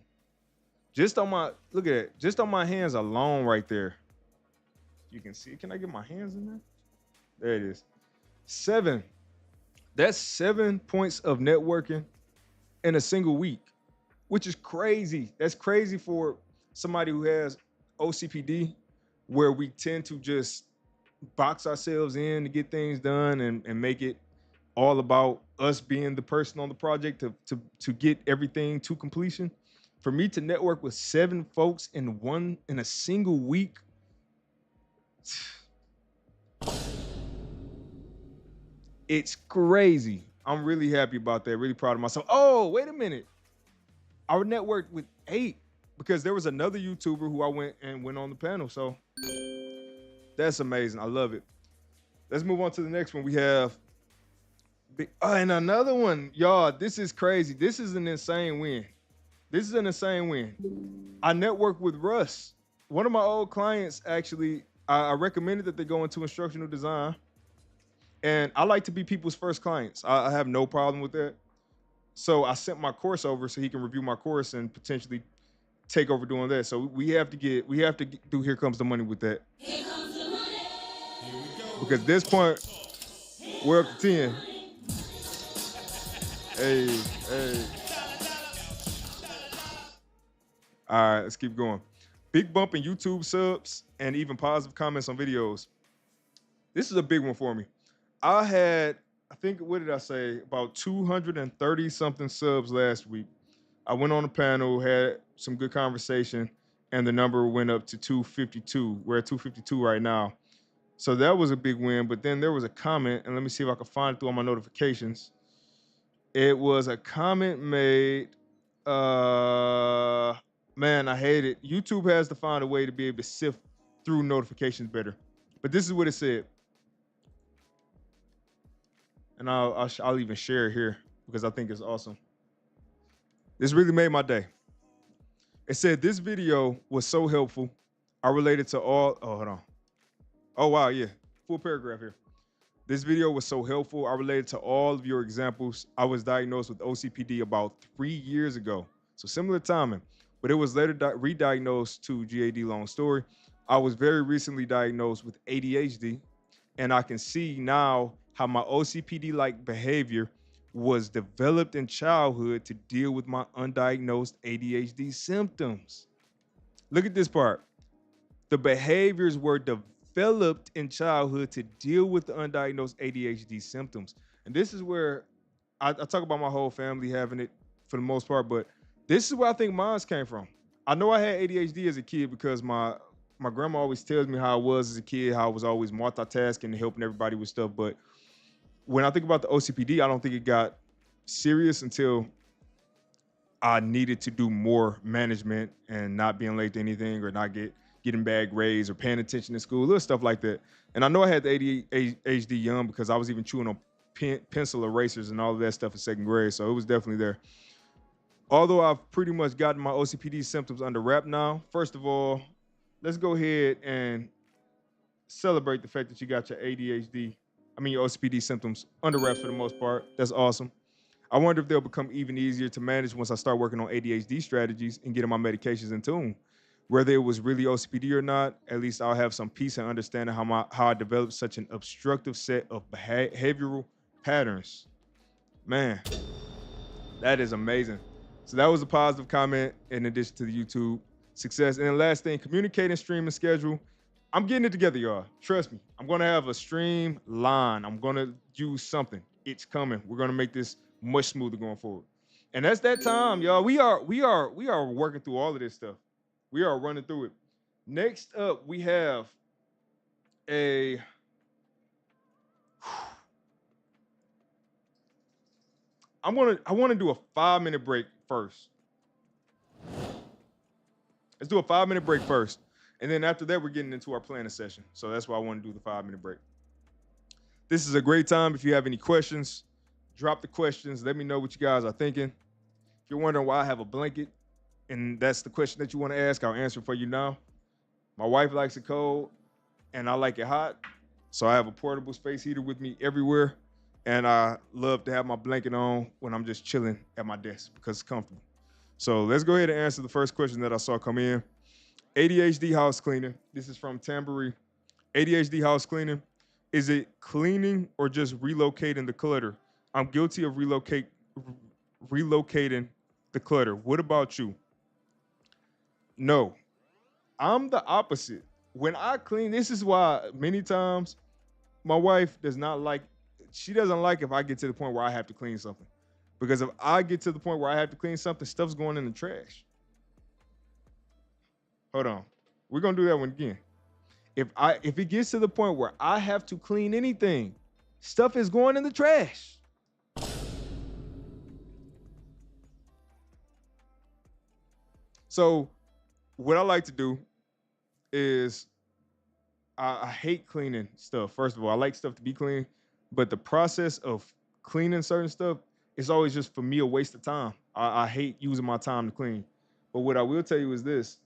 just on my look at it, just on my hands alone right there. You can see. Can I get my hands in there? There it is. 7. That's 7 points of networking in a single week, which is crazy. That's crazy for somebody who has OCPD, where we tend to just box ourselves in to get things done and make it all about us being the person on the project to get everything to completion. For me to network with 7 folks in a single week, it's crazy. I'm really happy about that. Really proud of myself. Oh, wait a minute. I networked with 8 because there was another YouTuber who I went on the panel. So that's amazing. I love it. Let's move on to the next one. We have and another one. Y'all, this is crazy. This is an insane win. This is an insane win. I networked with Russ. One of my old clients, actually, I recommended that they go into instructional design. And I like to be people's first clients. I have no problem with that. So I sent my course over so he can review my course and potentially take over doing that. So we have to do Here Comes the Money with that. Here comes the money. Because at this point, we're up to 10. Hey, hey. All right, let's keep going. Big bump in YouTube subs and even positive comments on videos. This is a big one for me. I think, what did I say? About 230 something subs last week. I went on a panel, had some good conversation, and the number went up to 252. We're at 252 right now. So that was a big win. But then there was a comment, and let me see if I can find it through all my notifications. It was a comment made. Man, I hate it. YouTube has to find a way to be able to sift through notifications better. But this is what it said. And I'll even share it here because I think it's awesome. This really made my day. It said this video was so helpful. I related to all. Oh, hold on. Oh, wow. Yeah. Full paragraph here. This video was so helpful. I related to all of your examples. I was diagnosed with OCPD about 3 years ago. So similar timing, but it was later re-diagnosed to GAD, long story. I was very recently diagnosed with ADHD, and I can see now how my OCPD-like behavior was developed in childhood to deal with my undiagnosed ADHD symptoms. Look at this part. The behaviors were developed in childhood to deal with the undiagnosed ADHD symptoms. And this is where I talk about my whole family having it for the most part, but this is where I think mine's came from. I know I had ADHD as a kid because my grandma always tells me how I was as a kid, how I was always multitasking and helping everybody with stuff. But when I think about the OCPD, I don't think it got serious until I needed to do more management and not being late to anything or not getting bad grades or paying attention in school, little stuff like that. And I know I had the ADHD young because I was even chewing on pencil erasers and all of that stuff in second grade. So it was definitely there. Although I've pretty much gotten my OCPD symptoms under wrap now, first of all, let's go ahead and celebrate the fact that you got your your OCPD symptoms under wraps for the most part. That's awesome. I wonder if they'll become even easier to manage once I start working on ADHD strategies and getting my medications in tune. Whether it was really OCPD or not, at least I'll have some peace and understanding how I developed such an obstructive set of behavioral patterns. Man, that is amazing. So that was a positive comment in addition to the YouTube success. And the last thing, communicating, stream, and schedule. I'm getting it together, y'all. Trust me. I'm gonna have a stream line. I'm gonna use something. It's coming. We're gonna make this much smoother going forward. And that's that time, y'all. We are working through all of this stuff. We are running through it. Next up, we have a I want to do a 5-minute break first. Let's do a 5-minute break first. And then after that, we're getting into our planning session. So that's why I want to do the 5-minute break. This is a great time. If you have any questions, drop the questions. Let me know what you guys are thinking. If you're wondering why I have a blanket, and that's the question that you want to ask, I'll answer for you now. My wife likes it cold, and I like it hot. So I have a portable space heater with me everywhere. And I love to have my blanket on when I'm just chilling at my desk because it's comfortable. So let's go ahead and answer the first question that I saw come in. ADHD house cleaning. This is from Tambury. ADHD house cleaning. Is it cleaning or just relocating the clutter? I'm guilty of relocating the clutter. What about you? No, I'm the opposite. When I clean, this is why many times my wife she doesn't like if I get to the point where I have to clean something. Because if I get to the point where I have to clean something, stuff's going in the trash. Hold on. We're gonna do that one again. If it gets to the point where I have to clean anything, stuff is going in the trash. So what I like to do is I hate cleaning stuff. First of all, I like stuff to be clean, but the process of cleaning certain stuff is always just for me a waste of time. I hate using my time to clean. But what I will tell you is this: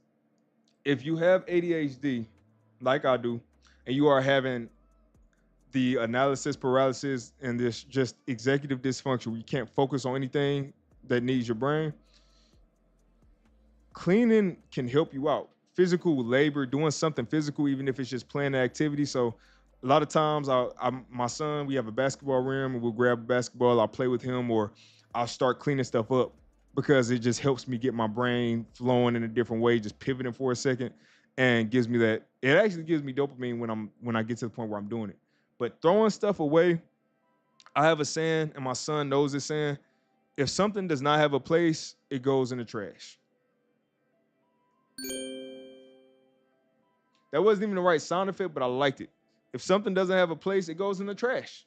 if you have ADHD, like I do, and you are having the analysis paralysis and this just executive dysfunction where you can't focus on anything that needs your brain, cleaning can help you out. Physical labor, doing something physical, even if it's just playing an activity. So a lot of times my son, we have a basketball rim and we'll grab a basketball, I'll play with him, or I'll start cleaning stuff up because it just helps me get my brain flowing in a different way, just pivoting for a second, and gives me that. It actually gives me dopamine when I get to the point where I'm doing it. But throwing stuff away, I have a saying, and my son knows this saying: if something does not have a place, it goes in the trash. That wasn't even the right sound effect, but I liked it. If something doesn't have a place, it goes in the trash.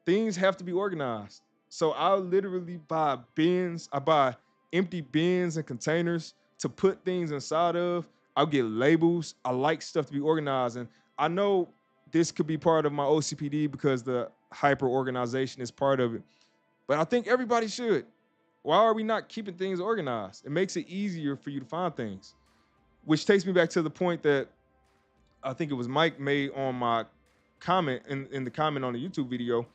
Things have to be organized. So I'll literally buy bins. I buy empty bins and containers to put things inside of. I'll get labels. I like stuff to be organized. And I know this could be part of my OCPD because the hyper organization is part of it. But I think everybody should. Why are we not keeping things organized? It makes it easier for you to find things, which takes me back to the point that I think it was Mike made on my comment in the comment on the YouTube video.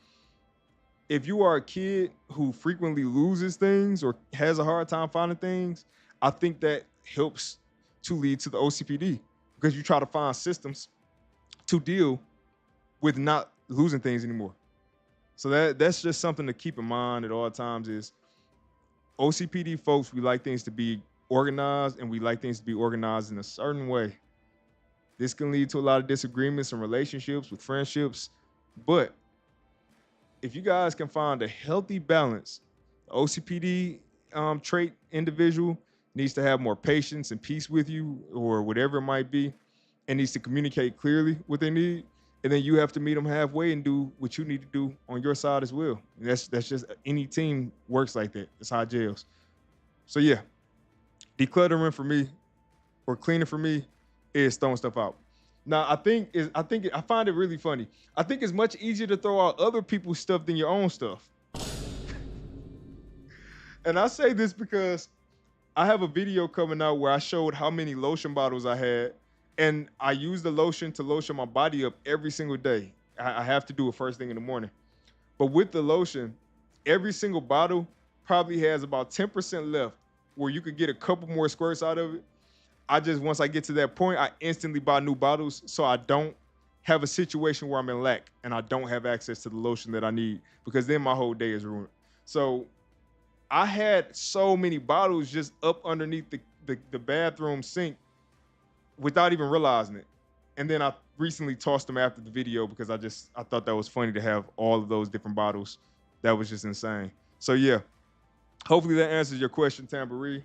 If you are a kid who frequently loses things or has a hard time finding things, I think that helps to lead to the OCPD because you try to find systems to deal with not losing things anymore. So that's just something to keep in mind at all times is OCPD folks, we like things to be organized and we like things to be organized in a certain way. This can lead to a lot of disagreements in relationships with friendships, but if you guys can find a healthy balance, the OCPD trait individual needs to have more patience and peace with you or whatever it might be, and needs to communicate clearly what they need. And then you have to meet them halfway and do what you need to do on your side as well. And that's just any team works like that. It's how it gels. So yeah, decluttering for me or cleaning for me is throwing stuff out. Now I find it really funny. I think it's much easier to throw out other people's stuff than your own stuff. And I say this because I have a video coming out where I showed how many lotion bottles I had, and I use the lotion to lotion my body up every single day. I have to do it first thing in the morning. But with the lotion, every single bottle probably has about 10% left where you could get a couple more squirts out of it. Once I get to that point, I instantly buy new bottles so I don't have a situation where I'm in lack and I don't have access to the lotion that I need because then my whole day is ruined. So I had so many bottles just up underneath the bathroom sink without even realizing it. And then I recently tossed them after the video because I thought that was funny to have all of those different bottles. That was just insane. So yeah, hopefully that answers your question, Tamboree.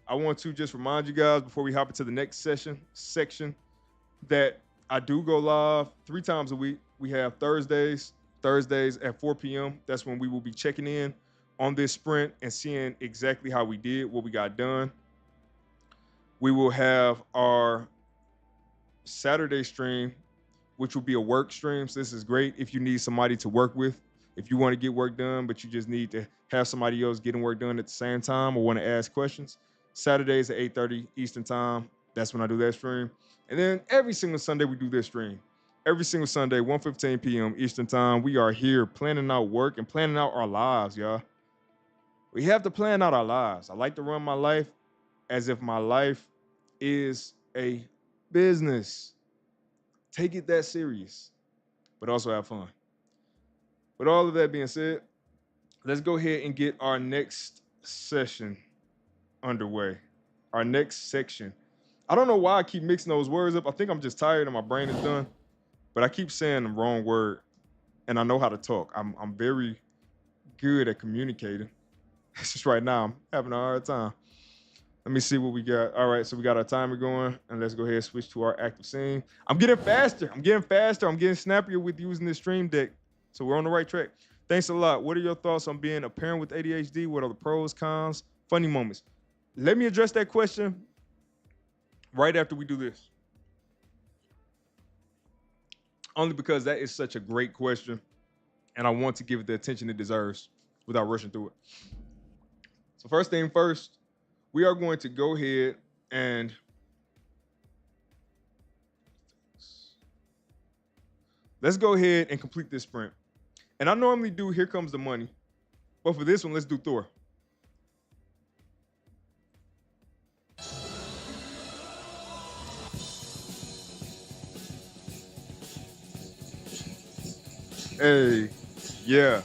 I want to just remind you guys before we hop into the next section that I do go live 3 times a week. We have Thursdays at 4 p.m. That's when we will be checking in on this sprint and seeing exactly how we did, what we got done. We will have our Saturday stream, which will be a work stream. So this is great if you need somebody to work with. If you want to get work done, but you just need to have somebody else getting work done at the same time or want to ask questions. Saturdays at 8:30 Eastern time. That's when I do that stream. And then every single Sunday we do this stream. Every single Sunday, 1:15 p.m. Eastern time, we are here planning out work and planning out our lives, y'all. We have to plan out our lives. I like to run my life as if my life is a business. Take it that serious, but also have fun. With all of that being said, let's go ahead and get our next session underway. Our next section. I don't know why I keep mixing those words up. I think I'm just tired and my brain is done, but I keep saying the wrong word and I know how to talk. I'm very good at communicating. It's just right now I'm having a hard time. Let me see what we got. All right, so we got our timer going, and let's go ahead and switch to our active scene. I'm getting faster. I'm getting snappier with using this stream deck. So we're on the right track. Thanks a lot. What are your thoughts on being a parent with ADHD? What are the pros, cons, funny moments? Let me address that question right after we do this. Only because that is such a great question, and I want to give it the attention it deserves without rushing through it. So first thing first, we are going to go ahead and let's go ahead and complete this sprint. And I normally do Here Comes the Money, but for this one, let's do Thor. Hey, yeah.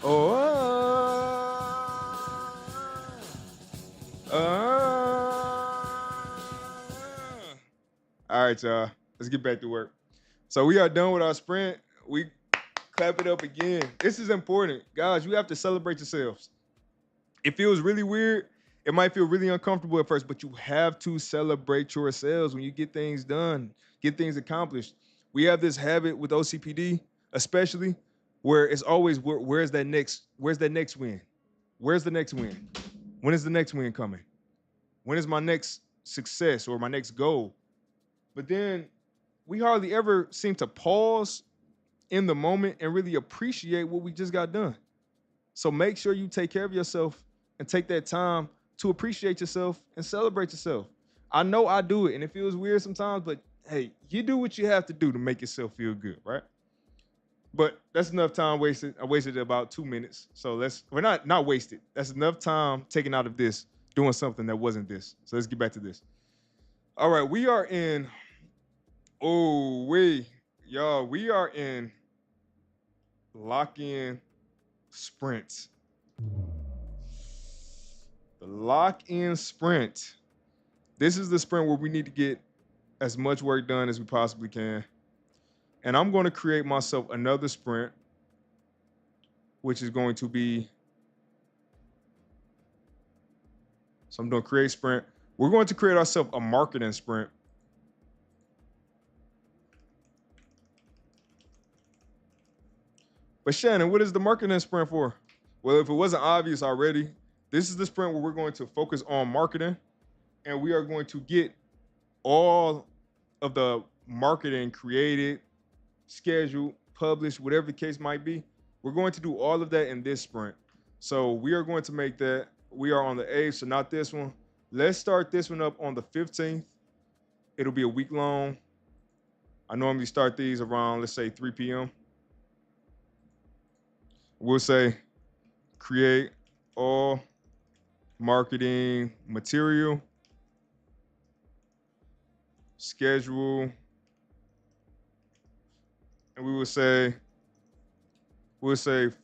Oh, all right, y'all. Let's get back to work. So we are done with our sprint. We clap it up again. This is important. Guys, you have to celebrate yourselves. It feels really weird. It might feel really uncomfortable at first, but you have to celebrate yourselves when you get things done, get things accomplished. We have this habit with OCPD, especially, where it's always where's that next win? Where's the next win? When is the next win coming? When is my next success or my next goal? But then we hardly ever seem to pause in the moment and really appreciate what we just got done. So make sure you take care of yourself and take that time to appreciate yourself and celebrate yourself. I know I do it and it feels weird sometimes, but hey, you do what you have to do to make yourself feel good, right? But that's enough time wasted. I wasted about 2 minutes. So we're not wasted. That's enough time taken out of this doing something that wasn't this. So let's get back to this. All right, we are in y'all, we are in lock-in sprints. The lock-in sprint. This is the sprint where we need to get as much work done as we possibly can. And I'm going to create myself another sprint, which is going to be, so I'm doing create sprint. We're going to create ourselves a marketing sprint. But Shannon, what is the marketing sprint for? Well, if it wasn't obvious already, this is the sprint where we're going to focus on marketing and we are going to get all of the marketing created, scheduled, published, whatever the case might be. We're going to do all of that in this sprint. So we are going to make that. We are on the 8th, so not this one. Let's start this one up on the 15th. It'll be a week long. I normally start these around, let's say 3 p.m. We'll say create all marketing material, schedule, and we'll say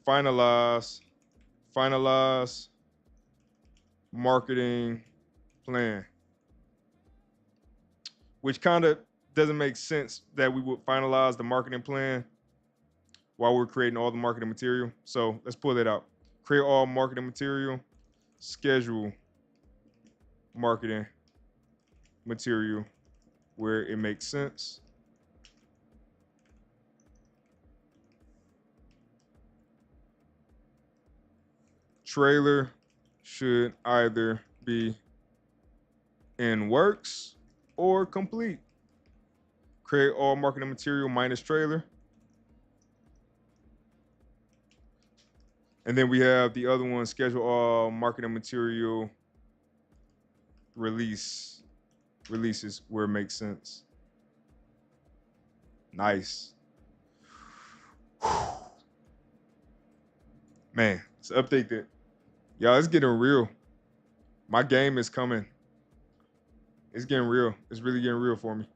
finalize marketing plan, which kind of doesn't make sense that we would finalize the marketing plan while we're creating all the marketing material. So let's pull that out. Create all marketing material, schedule marketing material where it makes sense. Trailer should either be in works or complete. Create all marketing material minus trailer. And then we have the other one, schedule all marketing material releases where it makes sense. Nice. Man, let's update that. Y'all, it's getting real. My game is coming. It's getting real. It's really getting real for me.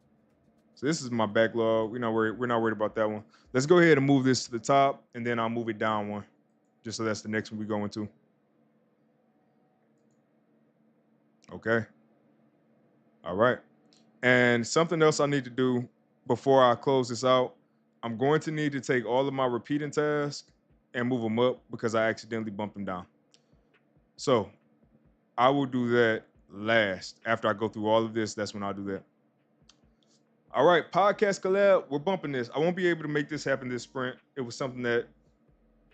So this is my backlog. We're not worried about that one. Let's go ahead and move this to the top, and then I'll move it down one, just so that's the next one we go into. Okay. All right. And something else I need to do before I close this out, I'm going to need to take all of my repeating tasks and move them up because I accidentally bumped them down. So I will do that last. After I go through all of this, that's when I'll do that. All right, podcast collab, we're bumping this. I won't be able to make this happen this sprint. It was something that,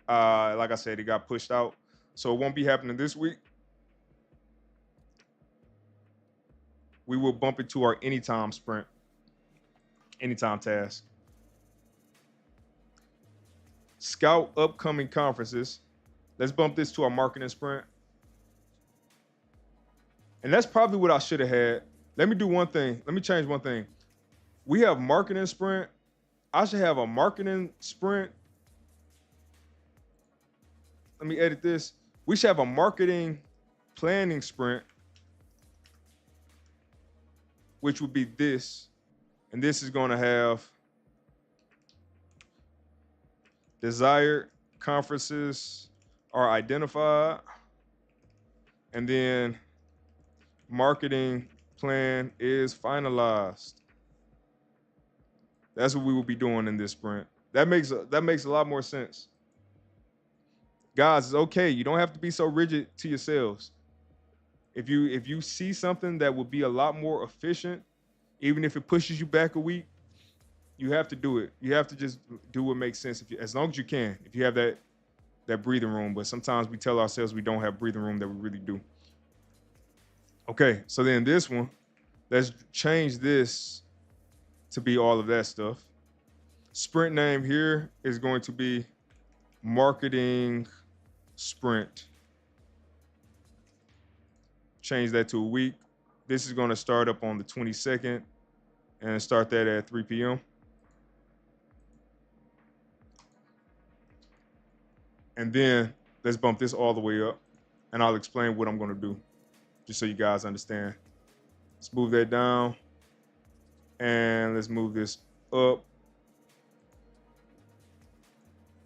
like I said, it got pushed out. So it won't be happening this week. We will bump it to our anytime sprint, anytime task. Scout upcoming conferences. Let's bump this to our marketing sprint. And that's probably what I should have had. Let me do one thing. Let me change one thing. We have marketing sprint. I should have a marketing sprint. Let me edit this. We should have a marketing planning sprint, which would be this. And this is going to have desired conferences are identified. And then marketing plan is finalized. That's what we will be doing in this sprint. That makes a lot more sense. Guys, it's okay. You don't have to be so rigid to yourselves. If you see something that will be a lot more efficient, even if it pushes you back a week, you have to do it. You have to just do what makes sense as long as you can. If you have that breathing room, but sometimes we tell ourselves we don't have breathing room that we really do. Okay, so then this one, let's change this to be all of that stuff. Sprint name here is going to be marketing sprint. Change that to a week. This is going to start up on the 22nd and start that at 3 p.m. And then let's bump this all the way up, and I'll explain what I'm going to do just so you guys understand. Let's move that down, and let's move this up.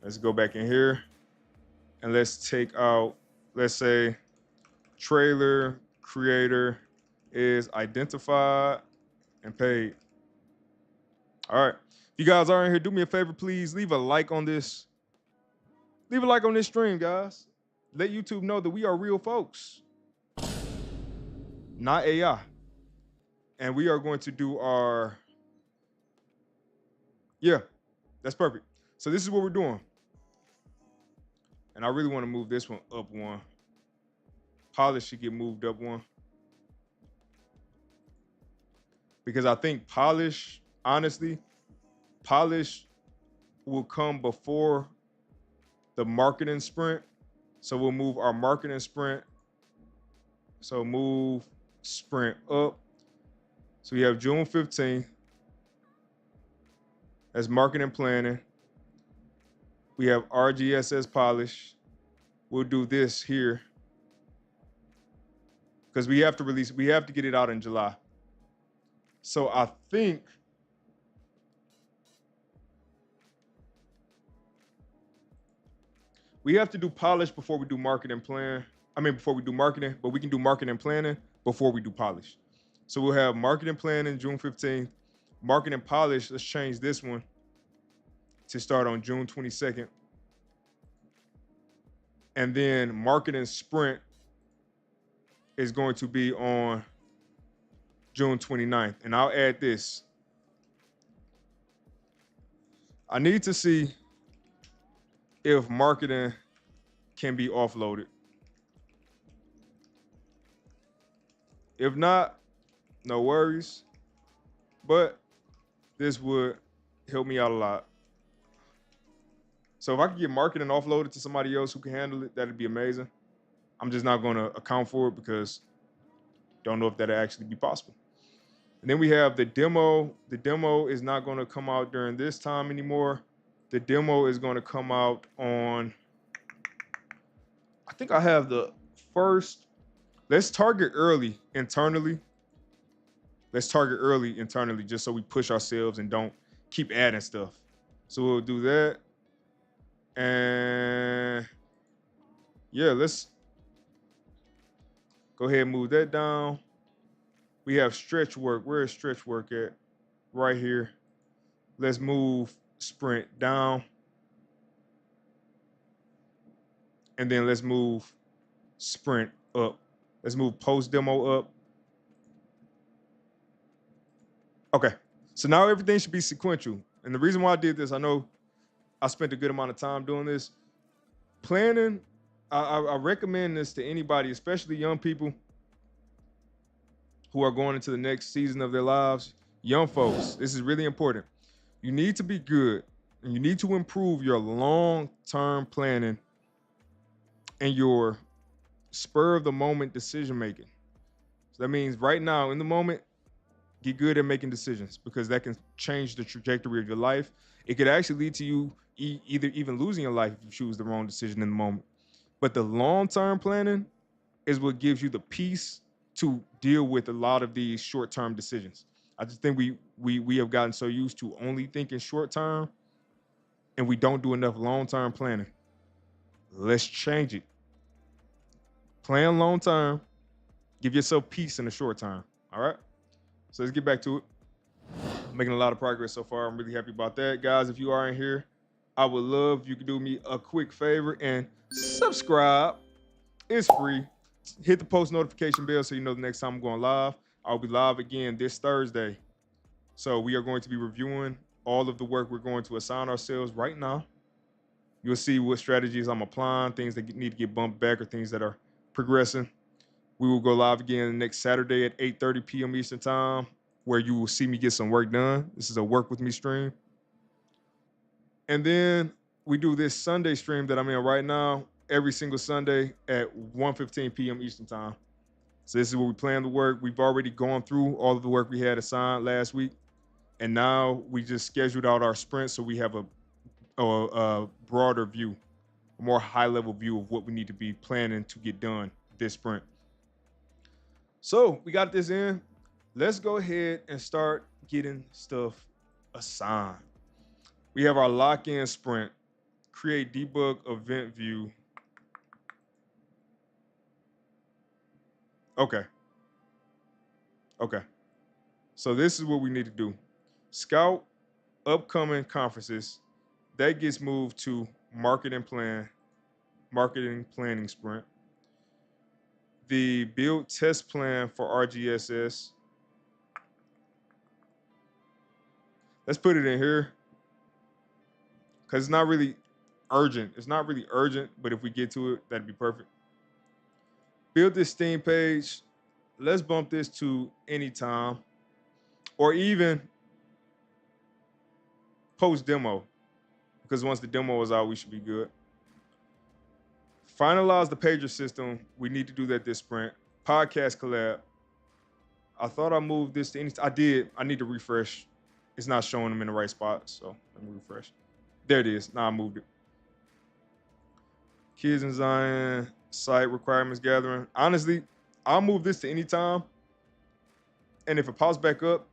Let's go back in here, and let's take out, let's say, trailer creator is identified and paid. All right. If you guys are in here, do me a favor, please leave a like on this. Leave a like on this stream, guys. Let YouTube know that we are real folks, not AI. And we are going to do our, yeah, that's perfect. So this is what we're doing. And I really want to move this one up one. Polish should get moved up one. Because I think polish, honestly, polish will come before the marketing sprint. So we'll move our marketing sprint. So move sprint up. So we have June 15th. That's marketing planning. We have RGSS polish. We'll do this here. Because we have to get it out in July. So I think we have to do polish before we do marketing plan. Before we do marketing, but we can do marketing planning before we do polish. So we'll have marketing planning June 15th. Marketing polish, let's change this one to start on June 22nd. And then marketing sprint is going to be on June 29th. And I'll add this. I need to see if marketing can be offloaded. If not, no worries. But this would help me out a lot. So if I could get marketing offloaded to somebody else who can handle it, that'd be amazing. I'm just not going to account for it because don't know if that'll actually be possible. And then we have the demo. The demo is not going to come out during this time anymore. The demo is going to come out on, I think I have the first, let's target early internally. Let's target early internally just so we push ourselves and don't keep adding stuff. So we'll do that. And yeah, let's go ahead and move that down. We have stretch work. Where is stretch work at? Right here. Let's move sprint down. And then let's move sprint up. Let's move post demo up. Okay, so now everything should be sequential. And the reason why I did this, I know I spent a good amount of time doing this. Planning, I recommend this to anybody, especially young people who are going into the next season of their lives. Young folks, this is really important. You need to be good, and you need to improve your long-term planning and your spur-of-the-moment decision-making. So that means right now, in the moment, get good at making decisions because that can change the trajectory of your life. It could actually lead to you either even losing your life if you choose the wrong decision in the moment. But the long-term planning is what gives you the peace to deal with a lot of these short-term decisions. I just think we have gotten so used to only thinking short-term and we don't do enough long-term planning. Let's change it. Plan long-term. Give yourself peace in the short term. All right? So let's get back to it. I'm making a lot of progress so far. I'm really happy about that. Guys, if you are in here, I would love if you could do me a quick favor and subscribe. It's free. Hit the post notification bell so you know the next time I'm going live. I'll be live again this Thursday. So we are going to be reviewing all of the work we're going to assign ourselves right now. You'll see what strategies I'm applying, things that need to get bumped back or things that are progressing. We will go live again next Saturday at 8:30 p.m. Eastern Time, where you will see me get some work done. This is a work with me stream. And then we do this Sunday stream that I'm in right now. every single Sunday at 1:15 p.m. Eastern time. So this is where we plan the work. We've already gone through all of the work we had assigned last week, and now we just scheduled out our sprints so we have a broader view, a more high-level view of what we need to be planning to get done this sprint. So we got this in. Let's go ahead and start getting stuff assigned. We have our lock-in sprint, create debug event view. Okay. So this is what we need to do. Scout upcoming conferences. That gets moved to marketing planning sprint. The build test plan for RGSS. Let's put it in here because it's not really urgent. It's not really urgent, but if we get to it, that'd be perfect. Build this Steam page. Let's bump this to anytime or even post demo because once the demo is out, we should be good. Finalize the pager system. We need to do that this sprint. Podcast collab. I thought I moved this to any. I did. I need to refresh. It's not showing them in the right spot, so let me refresh. There it is. Now I moved it. Kids in Zion, site requirements gathering. Honestly, I'll move this to any time. And if it pops back up,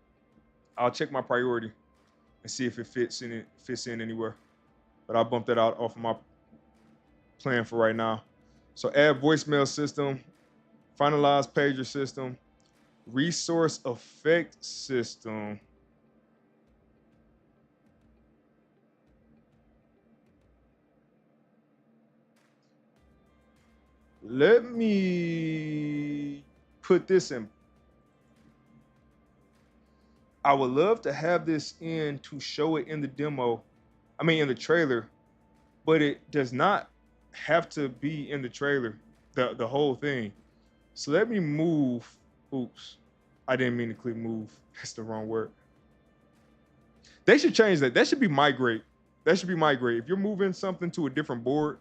I'll check my priority and see if it fits in anywhere. But I'll bump that out off of my plan for right now. So add voicemail system, finalize pager system, resource effect system. Let me put this in. I would love to have this in to show it in the demo. I mean, in the trailer, but it does not have to be in the trailer, the whole thing. So let me move. Oops, I didn't mean to click move. That's the wrong word. They should change that. That should be migrate. That should be migrate. If you're moving something to a different board,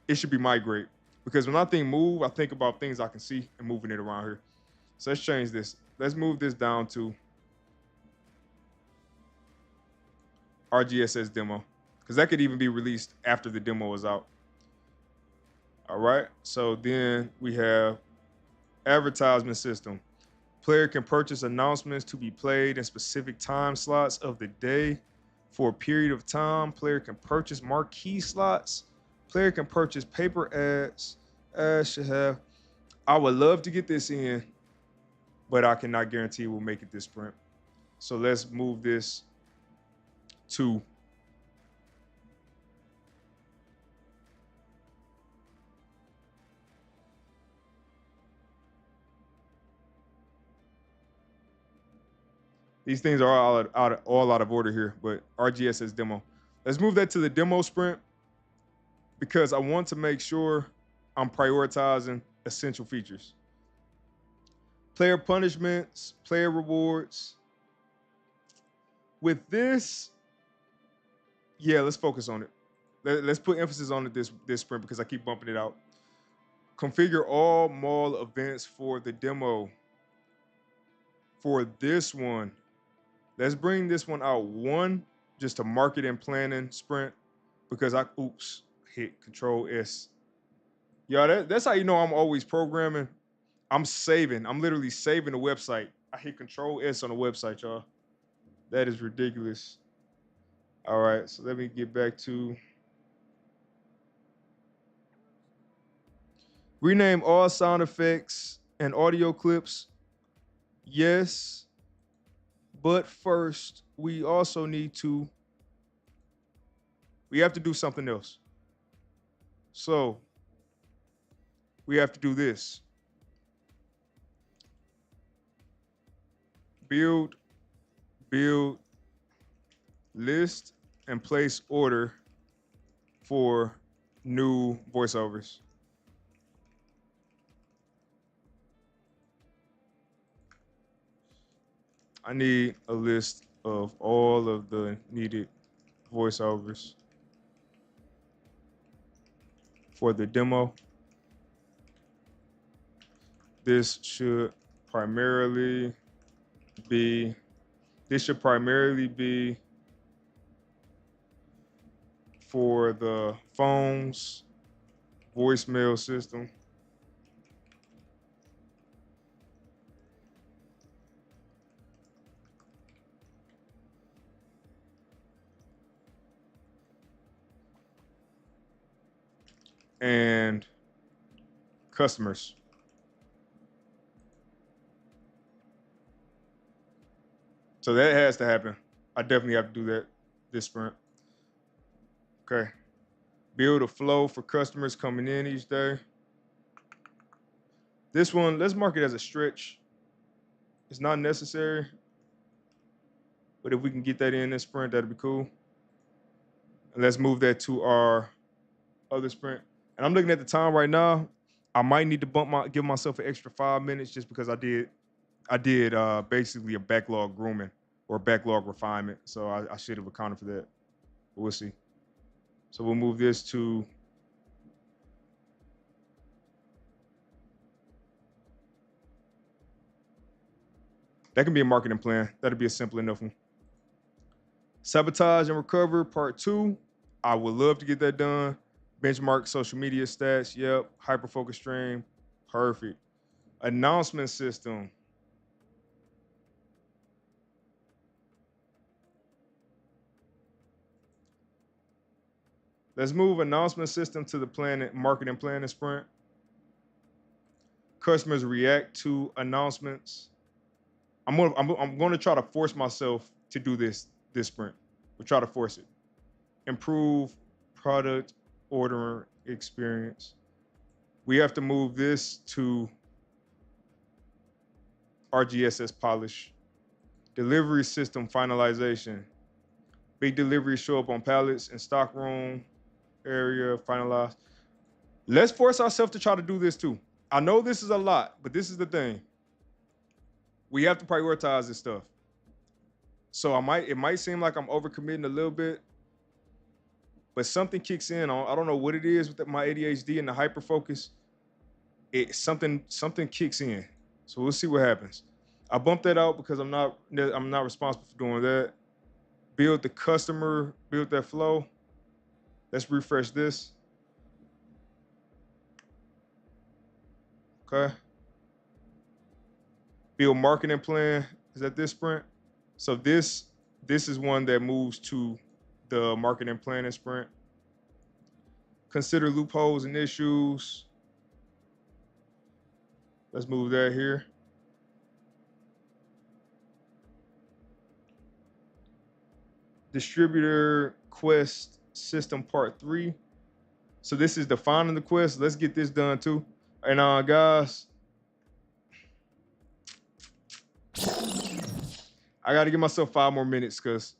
it should be migrate. Because when I think move, I think about things I can see and moving it around here. So let's change this. Let's move this down to RGSS demo. Because that could even be released after the demo is out. All right. So then we have advertisement system. Player can purchase announcements to be played in specific time slots of the day for a period of time. Player can purchase marquee slots. Player can purchase paper ads. Ads should have. I would love to get this in, but I cannot guarantee we'll make it this sprint. So let's move this to these things are all out of order here, but RGSS demo. Let's move that to the demo sprint because I want to make sure I'm prioritizing essential features. Player punishments, player rewards. With this, yeah, let's focus on it. Let's put emphasis on it this sprint because I keep bumping it out. Configure all mall events for the demo. For this one, let's bring this one out one just to market and planning sprint because I hit Control S. Yeah, that's how you know I'm always programming. I'm literally saving the website. I hit Control S on the website, y'all. That is ridiculous. All right, so let me get back to rename all sound effects and audio clips. Yes, but first we also need to, we have to do something else. So we have to do this. Build, list, and place order for new voiceovers. I need a list of all of the needed voiceovers for the demo. This should primarily be for the phone's voicemail system. And customers. So that has to happen. I definitely have to do that this sprint. Okay. Build a flow for customers coming in each day. This one, let's mark it as a stretch. It's not necessary, but if we can get that in this sprint, that'd be cool. And let's move that to our other sprint. And I'm looking at the time right now. I might need to give myself an extra 5 minutes just because I did basically a backlog grooming or backlog refinement. So I should have accounted for that. But we'll see. So we'll move this to that can be a marketing plan. That'll be a simple enough one. Sabotage and recover part 2. I would love to get that done. Benchmark social media stats. Yep. Hyper focus stream. Perfect. Announcement system. Let's move announcement system to the marketing planning sprint. Customers react to announcements. I'm going to try to force myself to do this sprint. We'll try to force it. Improve product ordering experience. We have to move this to RGSS polish. Delivery system finalization. Big deliveries show up on pallets in stockroom area, finalized. Let's force ourselves to try to do this too. I know this is a lot, but this is the thing. We have to prioritize this stuff. So it might seem like I'm overcommitting a little bit, but something kicks in. I don't know what it is with my ADHD and the hyperfocus. Something kicks in. So we'll see what happens. I bumped that out because I'm not responsible for doing that. Build the customer, build that flow. Let's refresh this. Okay. Build marketing plan is at this sprint. So this is one that moves to the marketing planning sprint. Consider loopholes and issues. Let's move that here. Distributor quest system part 3. So this is defining the quest. Let's get this done too. And guys, I got to give myself 5 more minutes because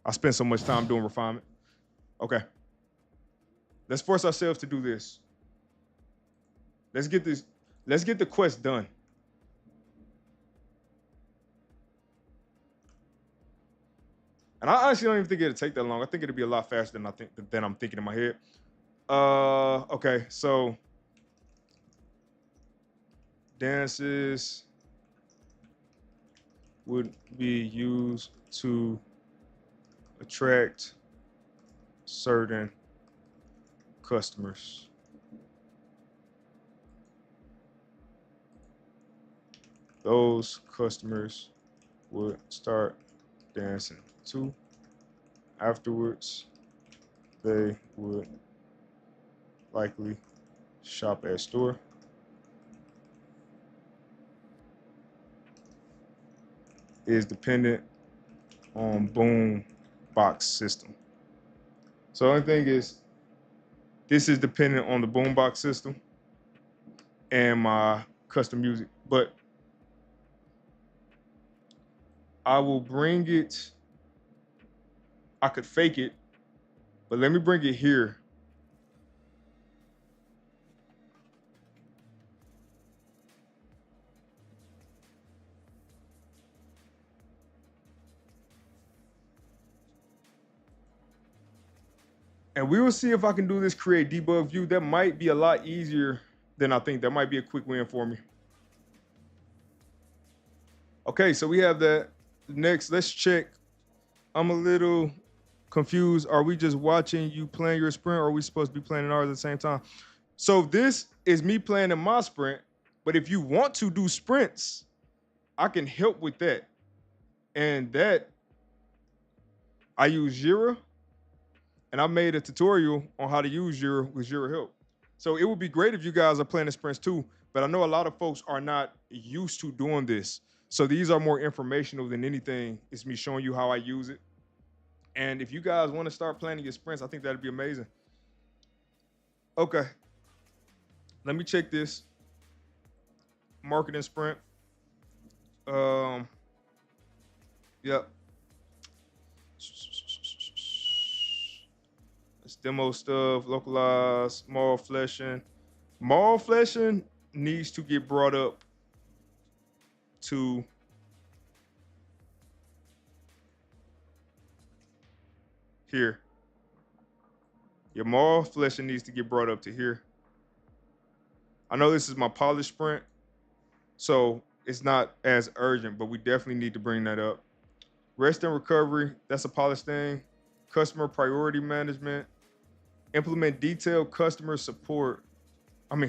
I spent so much time doing refinement. Okay. Let's force ourselves to do this. Let's get the quest done. And I honestly don't even think it'll take that long. I think it'll be a lot faster than I'm thinking in my head. Okay, so dances would be used to attract certain customers. Those customers would start dancing too. Afterwards, they would likely shop at store. Is dependent on boom box system. So the only thing is, this is dependent on the boombox system and my custom music, but I will bring it. I could fake it, but let me bring it here. And we will see if I can do this create debug view. That might be a lot easier than I think. That might be a quick win for me. Okay, so we have that. Next, let's check. I'm a little confused. Are we just watching you plan your sprint, or are we supposed to be planning ours at the same time? So this is me planning my sprint, but if you want to do sprints, I can help with that. And that I use Jira, and I made a tutorial on how to use Jira with Jira help. So it would be great if you guys are planning sprints too, but I know a lot of folks are not used to doing this. So these are more informational than anything. It's me showing you how I use it. And if you guys want to start planning your sprints, I think that'd be amazing. Okay. Let me check this. Marketing sprint. Yep. Let's demo stuff, localize, mall fleshing. Mall fleshing needs to get brought up to here. Your mall fleshing needs to get brought up to here. I know this is my polish sprint, so it's not as urgent, but we definitely need to bring that up. Rest and recovery, that's a polish thing. Customer priority management. Implement detailed customer support.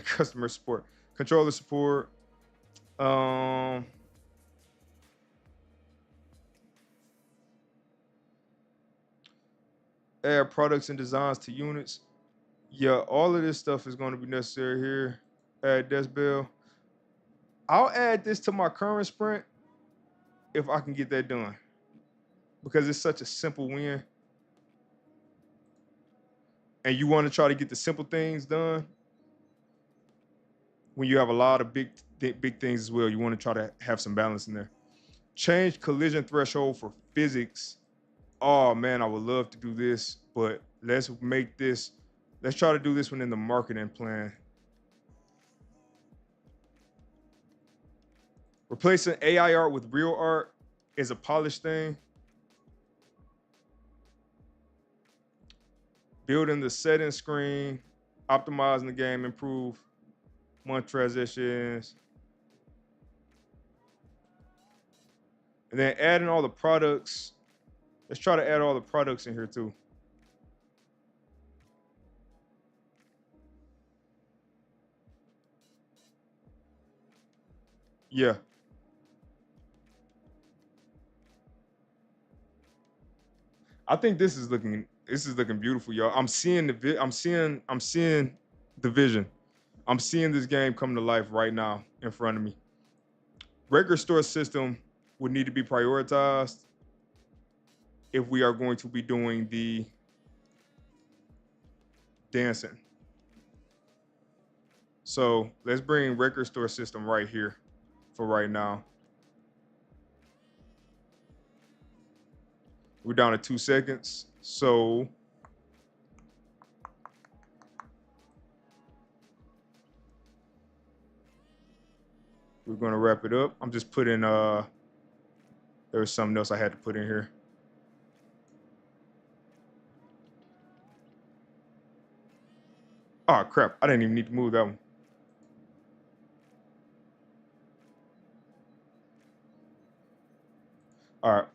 Customer support. Controller support. Add products and designs to units. Yeah, all of this stuff is going to be necessary here. Add decibel. I'll add this to my current sprint if I can get that done, because it's such a simple win. And you want to try to get the simple things done when you have a lot of big things as well. You want to try to have some balance in there. Change collision threshold for physics. Oh man, I would love to do this, but let's try to do this one in the marketing plan. Replacing AI art with real art is a polished thing. Building the settings screen, optimizing the game, improve month transitions. And then adding all the products. Let's try to add all the products in here too. Yeah. I think this is looking beautiful, y'all. I'm seeing the vision. I'm seeing this game come to life right now in front of me. Record store system would need to be prioritized if we are going to be doing the dancing. So let's bring record store system right here for right now. We're down to 2 seconds. So we're gonna wrap it up. I'm just putting there was something else I had to put in here. Oh crap, I didn't even need to move that one. All right.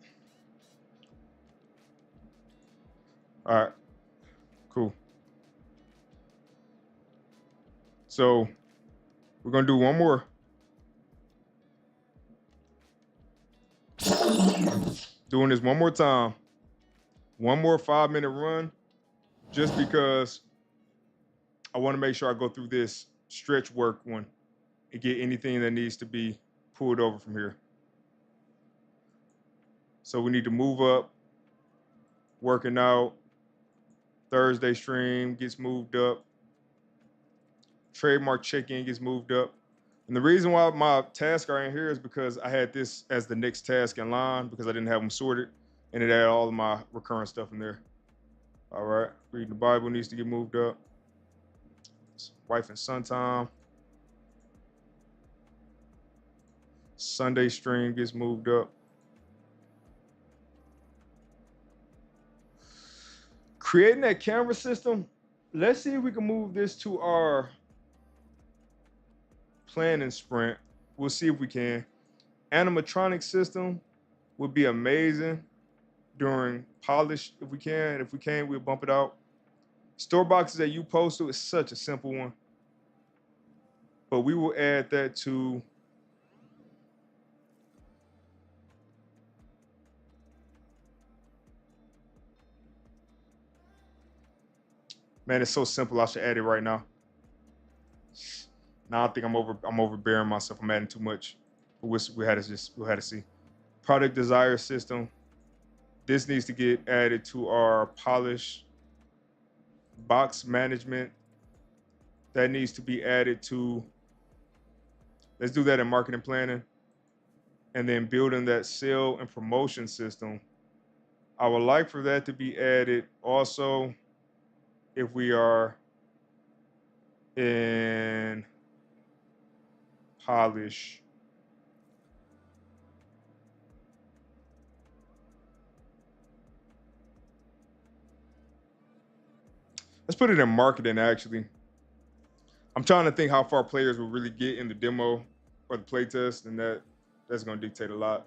All right. Cool. So we're gonna do one more. Doing this one more time. One more 5-minute run, just because I want to make sure I go through this stretch work one and get anything that needs to be pulled over from here. So we need to move up. Working out. Thursday stream gets moved up. Trademark check-in gets moved up. And the reason why my tasks are in here is because I had this as the next task in line because I didn't have them sorted, and it had all of my recurrent stuff in there. All right, reading the Bible needs to get moved up. Wife and son time. Sunday stream gets moved up. Creating that camera system, let's see if we can move this to our planning sprint. We'll see if we can. Animatronic system would be amazing during polish if we can. If we can, we'll bump it out. Store boxes that you posted is such a simple one, but we will add that to man. It's so simple. I should add it right now. Now I think I'm overbearing myself. I'm adding too much. We had to see. Product desire system. This needs to get added to our polish box management. That needs to be added to. Let's do that in marketing planning. And then building that sale and promotion system. I would like for that to be added also if we are in polish. Let's put it in marketing actually. I'm trying to think how far players will really get in the demo or the playtest, and that's going to dictate a lot.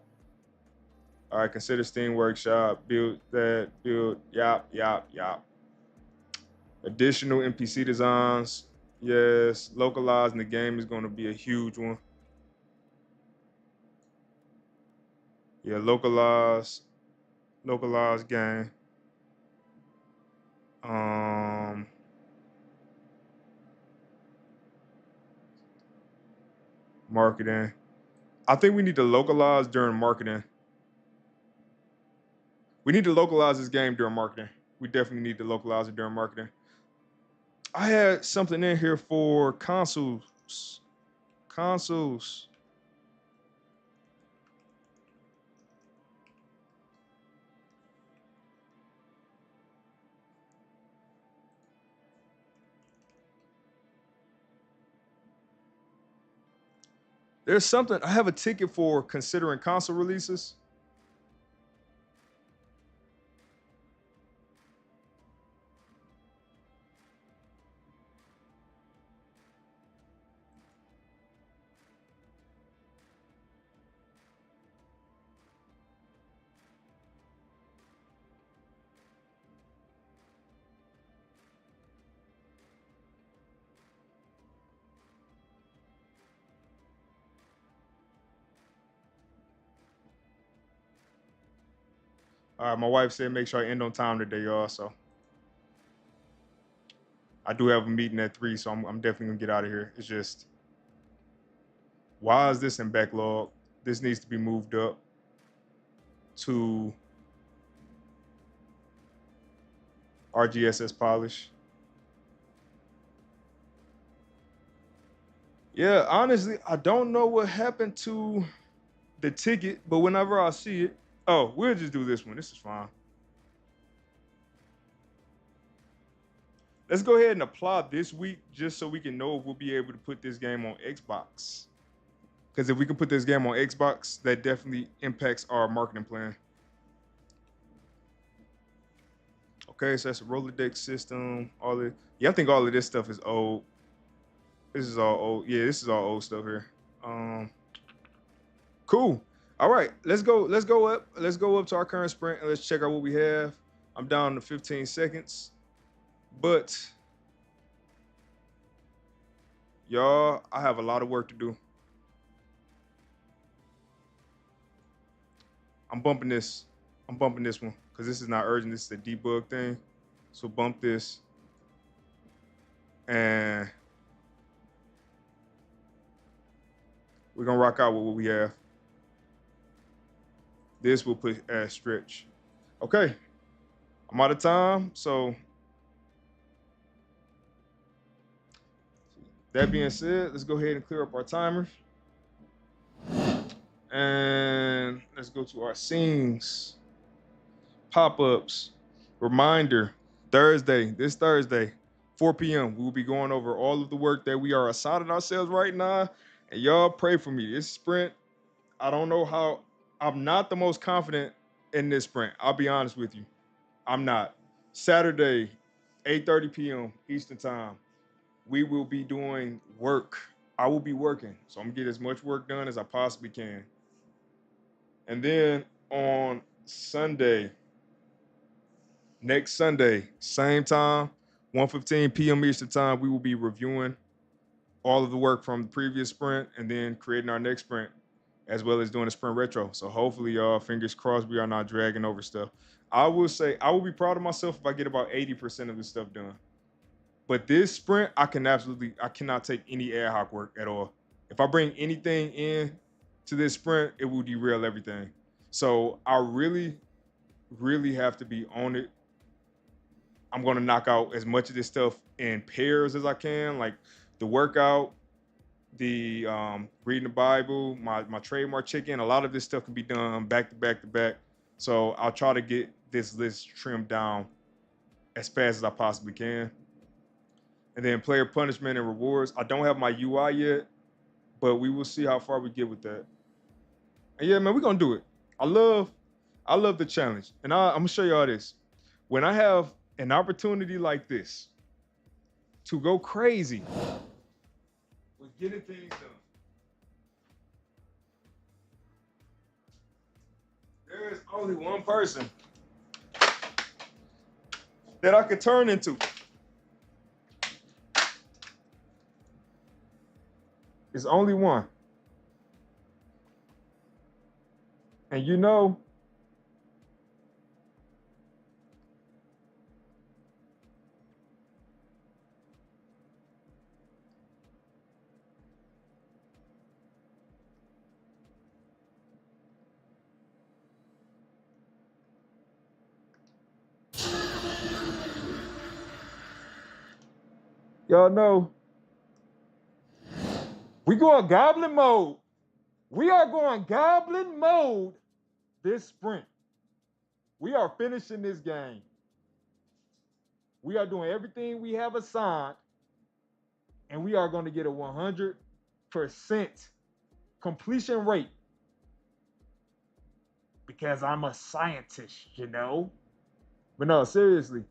All right, consider Steam Workshop, build that, build, yop. Additional NPC designs, yes. Localizing the game is going to be a huge one. Yeah, localized game. Marketing. I think we need to localize during marketing. We need to localize this game during marketing. We definitely need to localize it during marketing. I had something in here for consoles. Consoles. There's something. I have a ticket for considering console releases. My wife said make sure I end on time today, y'all. So I do have a meeting at 3, so I'm definitely gonna get out of here. It's just, why is this in backlog? This needs to be moved up to RGSS polish. Yeah, honestly, I don't know what happened to the ticket, but whenever I see it, oh, we'll just do this one. This is fine. Let's go ahead and apply this week just so we can know if we'll be able to put this game on Xbox. Because if we can put this game on Xbox, that definitely impacts our marketing plan. Okay, so that's a Rolodex system. I think all of this stuff is old. This is all old. Yeah, this is all old stuff here. Cool. All right, let's go up. Let's go up to our current sprint and let's check out what we have. I'm down to 15 seconds. But y'all, I have a lot of work to do. I'm bumping this one because this is not urgent. This is a debug thing. So bump this. And we're gonna rock out with what we have. This will put as stretch. Okay. I'm out of time. So that being said, let's go ahead and clear up our timer. And let's go to our scenes. Pop-ups. Reminder, this Thursday, 4 p.m., we will be going over all of the work that we are assigning ourselves right now. And y'all pray for me. This sprint, I don't know how, I'm not the most confident in this sprint. I'll be honest with you. I'm not. Saturday, 8:30 p.m. Eastern Time, we will be doing work. I will be working. So I'm gonna get as much work done as I possibly can. And then on Sunday, next Sunday, same time, 1:15 p.m. Eastern Time, we will be reviewing all of the work from the previous sprint and then creating our next sprint, as well as doing a sprint retro. So hopefully, y'all, fingers crossed, we are not dragging over stuff. I will say I will be proud of myself if I get about 80% of this stuff done. But this sprint, I cannot take any ad hoc work at all. If I bring anything in to this sprint, it will derail everything. So I really, really have to be on it. I'm gonna knock out as much of this stuff in pairs as I can, like the workout, the reading the Bible, my trademark chicken. A lot of this stuff can be done back to back to back. So I'll try to get this list trimmed down as fast as I possibly can. And then player punishment and rewards. I don't have my UI yet, but we will see how far we get with that. And yeah, man, we're gonna do it. I love the challenge. And I'm gonna show y'all this. When I have an opportunity like this to go crazy with getting things done, there is only one person that I could turn into. It's only one. And you know, y'all know, we going goblin mode. We are going goblin mode this sprint. We are finishing this game. We are doing everything we have assigned, and we are going to get a 100% completion rate because I'm a scientist, you know? But no, seriously,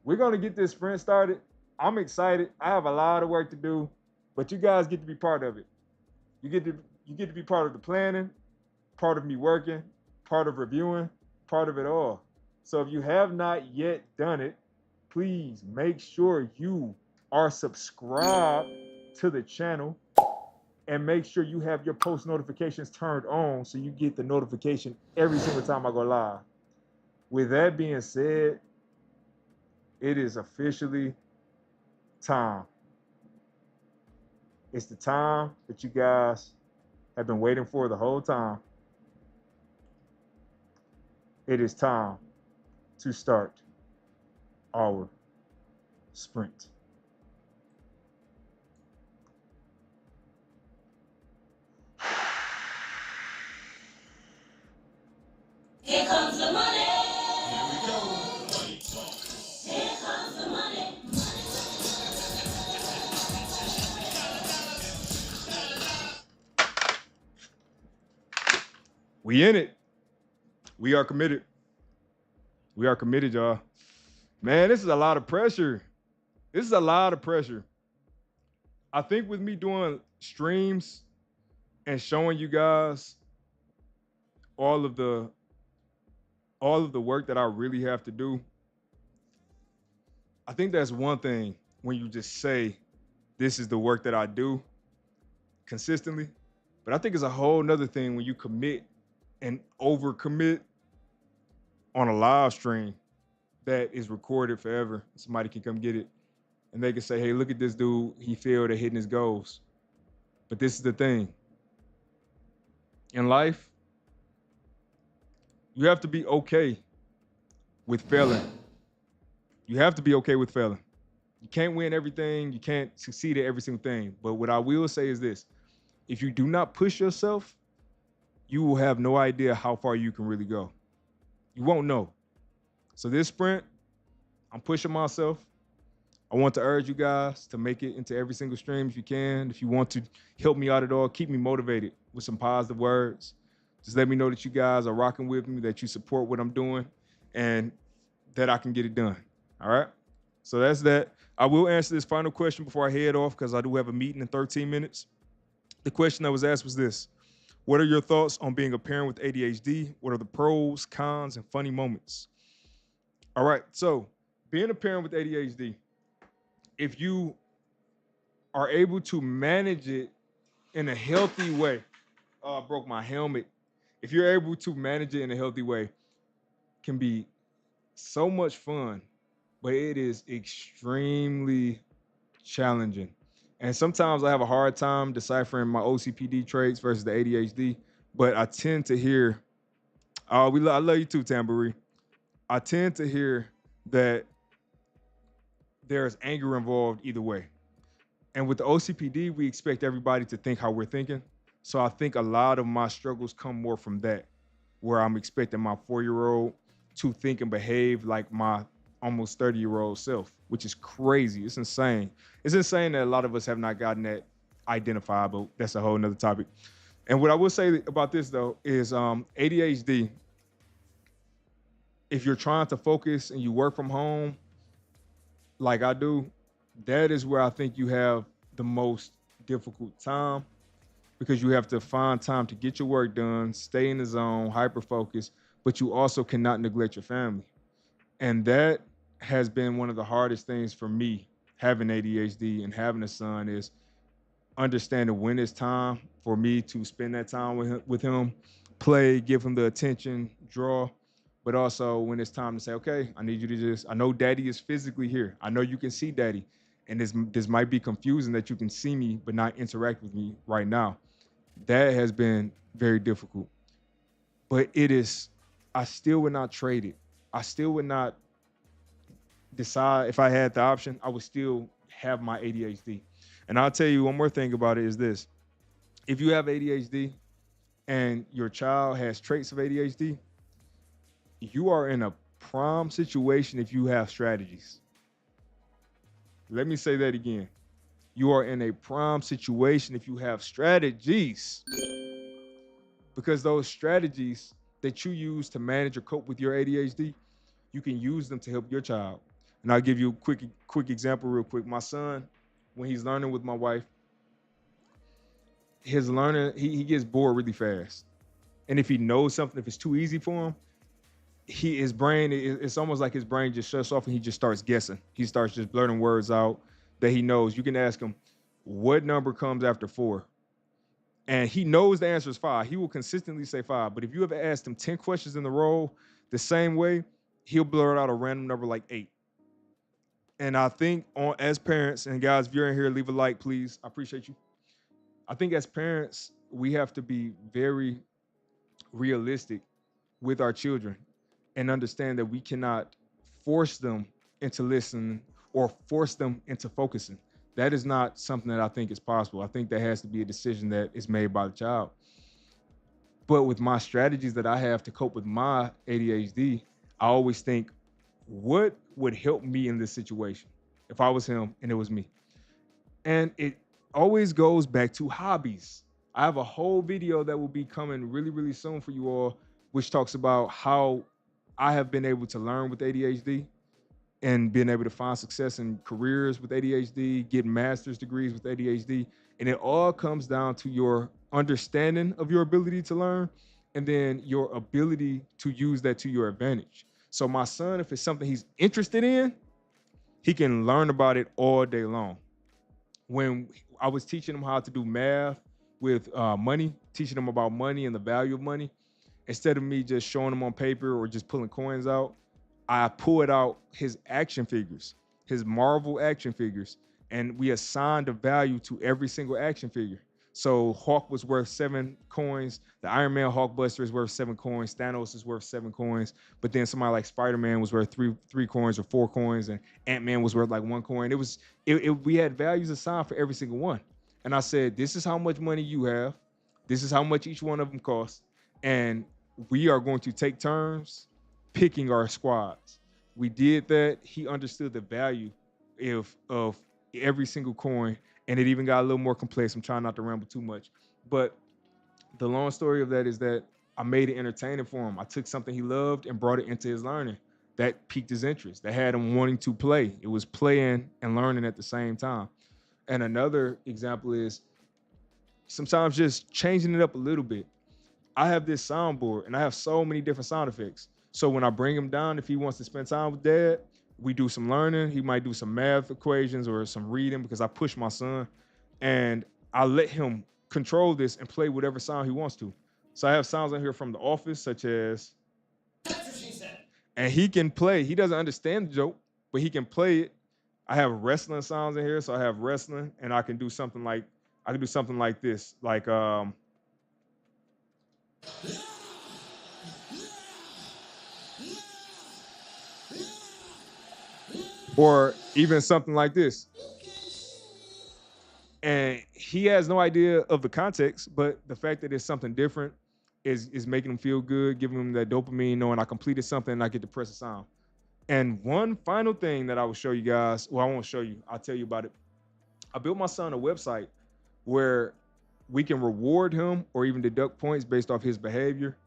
we're going to get this sprint started. I'm excited. I have a lot of work to do, but you guys get to be part of it. You get to be part of the planning, part of me working, part of reviewing, part of it all. So if you have not yet done it, please make sure you are subscribed to the channel and make sure you have your post notifications turned on so you get the notification every single time I go live. With that being said, it is officially time. It's the time that you guys have been waiting for the whole time. It is time to start our sprint. Here comes the money. Here we go. Here comes the money. We in it. We are committed. We are committed, y'all. Man, this is a lot of pressure. This is a lot of pressure. I think with me doing streams and showing you guys all of the work that I really have to do, I think that's one thing when you just say this is the work that I do consistently. But I think it's a whole nother thing when you commit and overcommit on a live stream that is recorded forever. Somebody can come get it and they can say, hey, look at this dude. He failed at hitting his goals. But this is the thing. In life, you have to be okay with failing. You have to be okay with failing. You can't win everything. You can't succeed at every single thing. But what I will say is this. If you do not push yourself, you will have no idea how far you can really go. You won't know. So this sprint, I'm pushing myself. I want to urge you guys to make it into every single stream if you can. If you want to help me out at all, keep me motivated with some positive words. Just let me know that you guys are rocking with me, that you support what I'm doing, and that I can get it done. All right. So that's that. I will answer this final question before I head off because I do have a meeting in 13 minutes. The question that was asked was this: what are your thoughts on being a parent with ADHD? What are the pros, cons, and funny moments? All right. So, being a parent with ADHD, if you are able to manage it in a healthy way, oh, I broke my helmet. If you're able to manage it in a healthy way, can be so much fun, but it is extremely challenging. And sometimes I have a hard time deciphering my OCPD traits versus the ADHD, but I tend to hear, oh, I love you too, Tambourine. I tend to hear that there's anger involved either way. And with the OCPD, we expect everybody to think how we're thinking. So I think a lot of my struggles come more from that, where I'm expecting my 4-year-old to think and behave like my almost 30-year-old self, which is crazy. It's insane. It's insane that a lot of us have not gotten that identified, but that's a whole nother topic. And what I will say about this though is ADHD, if you're trying to focus and you work from home like I do, that is where I think you have the most difficult time because you have to find time to get your work done, stay in the zone, hyper focus, but you also cannot neglect your family. And that has been one of the hardest things for me having ADHD and having a son is understanding when it's time for me to spend that time with him, play, give him the attention, draw, but also when it's time to say, okay, I need you to I know daddy is physically here. I know you can see daddy. And this might be confusing that you can see me but not interact with me right now. That has been very difficult. But it is, I still would not trade it. I still would not decide if I had the option, I would still have my ADHD. And I'll tell you one more thing about it is this. If you have ADHD and your child has traits of ADHD, you are in a prime situation if you have strategies. Let me say that again. You are in a prime situation if you have strategies. Because those strategies that you use to manage or cope with your ADHD, you can use them to help your child. And I'll give you a quick example real quick. My son, when he's learning with my wife, his learning, he gets bored really fast. And if he knows something, if it's too easy for him, his brain, it's almost like his brain just shuts off and he just starts guessing. He starts just blurting words out that he knows. You can ask him, what number comes after 4? And he knows the answer is 5. He will consistently say 5. But if you ever asked him 10 questions in a row the same way, he'll blurt out a random number like 8. And I think as parents, and guys, if you're in here, leave a like, please. I appreciate you. I think as parents, we have to be very realistic with our children and understand that we cannot force them into listening or force them into focusing. That is not something that I think is possible. I think that has to be a decision that is made by the child. But with my strategies that I have to cope with my ADHD, I always think, what would help me in this situation if I was him and it was me? And it always goes back to hobbies. I have a whole video that will be coming really, really soon for you all, which talks about how I have been able to learn with ADHD and being able to find success in careers with ADHD, get master's degrees with ADHD. And it all comes down to your understanding of your ability to learn and then your ability to use that to your advantage. So my son, if it's something he's interested in, he can learn about it all day long. When I was teaching him how to do math with money, teaching him about money and the value of money, instead of me just showing him on paper or just pulling coins out, I pulled out his action figures, his Marvel action figures, and we assigned a value to every single action figure. So Hulk was worth 7 coins. The Iron Man Hulkbuster is worth 7 coins. Thanos is worth 7 coins. But then somebody like Spider-Man was worth three coins or 4 coins, and Ant-Man was worth like 1 coin. We had values assigned for every single one. And I said, this is how much money you have. This is how much each one of them costs. And we are going to take turns picking our squads. We did that. He understood the value of every single coin, and it even got a little more complex. I'm trying not to ramble too much, but the long story of that is that I made it entertaining for him. I took something he loved and brought it into his learning. that piqued his interest. That had him wanting to play. It was playing and learning at the same time. And another example is sometimes just changing it up a little bit. I have this soundboard and I have so many different sound effects. So when I bring him down, if he wants to spend time with dad, we do some learning. He might do some math equations or some reading because I push my son, and I let him control this and play whatever sound he wants to. So I have sounds in here from The Office, such as, and he can play. He doesn't understand the joke, but he can play it. I have wrestling sounds in here, so I have wrestling, and I can do something like this, like or even something like this. And he has no idea of the context, but the fact that it's something different is making him feel good, giving him that dopamine, knowing I completed something and I get to press a sound. And one final thing that I will show you guys, well, I won't show you, I'll tell you about it. I built my son a website where we can reward him or even deduct points based off his behavior.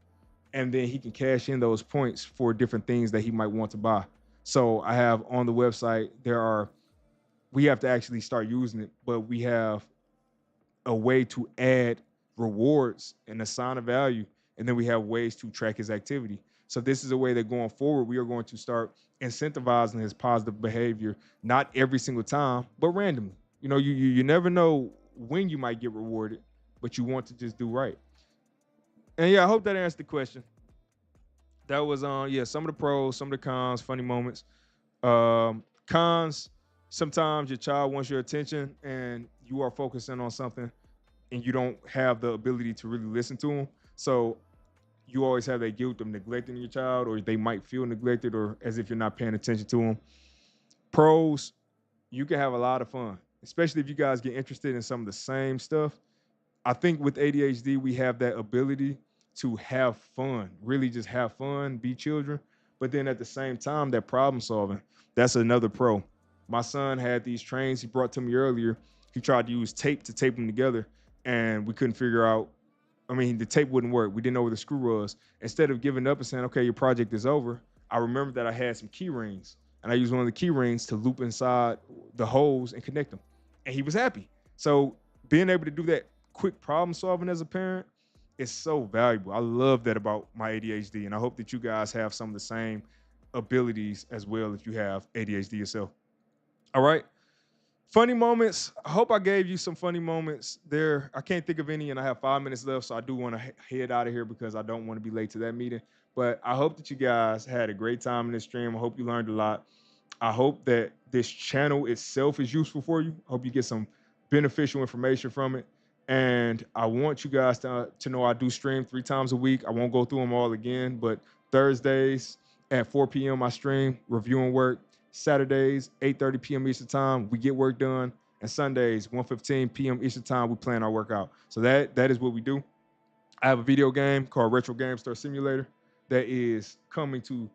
And then he can cash in those points for different things that he might want to buy. So I have on the website, we have to actually start using it, but we have a way to add rewards and assign a value. And then we have ways to track his activity. So this is a way that going forward, we are going to start incentivizing his positive behavior, not every single time, but randomly. You never know when you might get rewarded, but you want to just do right. And yeah, I hope that answered the question. That was some of the pros, some of the cons, funny moments. Cons, sometimes your child wants your attention and you are focusing on something and you don't have the ability to really listen to them. So you always have that guilt of neglecting your child, or they might feel neglected or as if you're not paying attention to them. Pros, you can have a lot of fun, especially if you guys get interested in some of the same stuff. I think with ADHD, we have that ability to have fun, really just have fun, be children. But then at the same time, that problem solving, that's another pro. My son had these trains he brought to me earlier. He tried to use tape to tape them together, and we couldn't figure out. I mean, the tape wouldn't work. We didn't know where the screw was. Instead of giving up and saying, okay, your project is over, I remembered that I had some key rings, and I used one of the key rings to loop inside the holes and connect them. And he was happy. So being able to do that quick problem solving as a parent is so valuable. I love that about my ADHD, and I hope that you guys have some of the same abilities as well if you have ADHD yourself. All right. Funny moments. I hope I gave you some funny moments there. I can't think of any, and I have 5 minutes left, so I do want to head out of here because I don't want to be late to that meeting. But I hope that you guys had a great time in this stream. I hope you learned a lot. I hope that this channel itself is useful for you. I hope you get some beneficial information from it. And I want you guys to know I do stream 3 times a week. I won't go through them all again, but Thursdays at 4 p.m. I stream reviewing work. Saturdays, 8:30 p.m. Eastern time, we get work done. And Sundays, 1:15 p.m. Eastern time, we plan our workout. So that is what we do. I have a video game called Retro Game Store Simulator that is coming to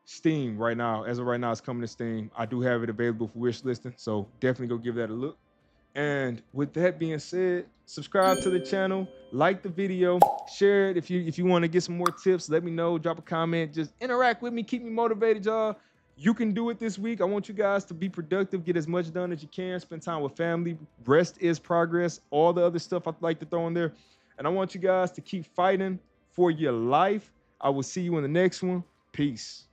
Steam right now. As of right now, it's coming to Steam. I do have it available for wish listing, so definitely go give that a look. And with that being said, subscribe to the channel, like the video, share it. If you want to get some more tips, let me know. Drop a comment. Just interact with me. Keep me motivated, y'all. You can do it this week. I want you guys to be productive, get as much done as you can, spend time with family. Rest is progress. All the other stuff I'd like to throw in there. And I want you guys to keep fighting for your life. I will see you in the next one. Peace.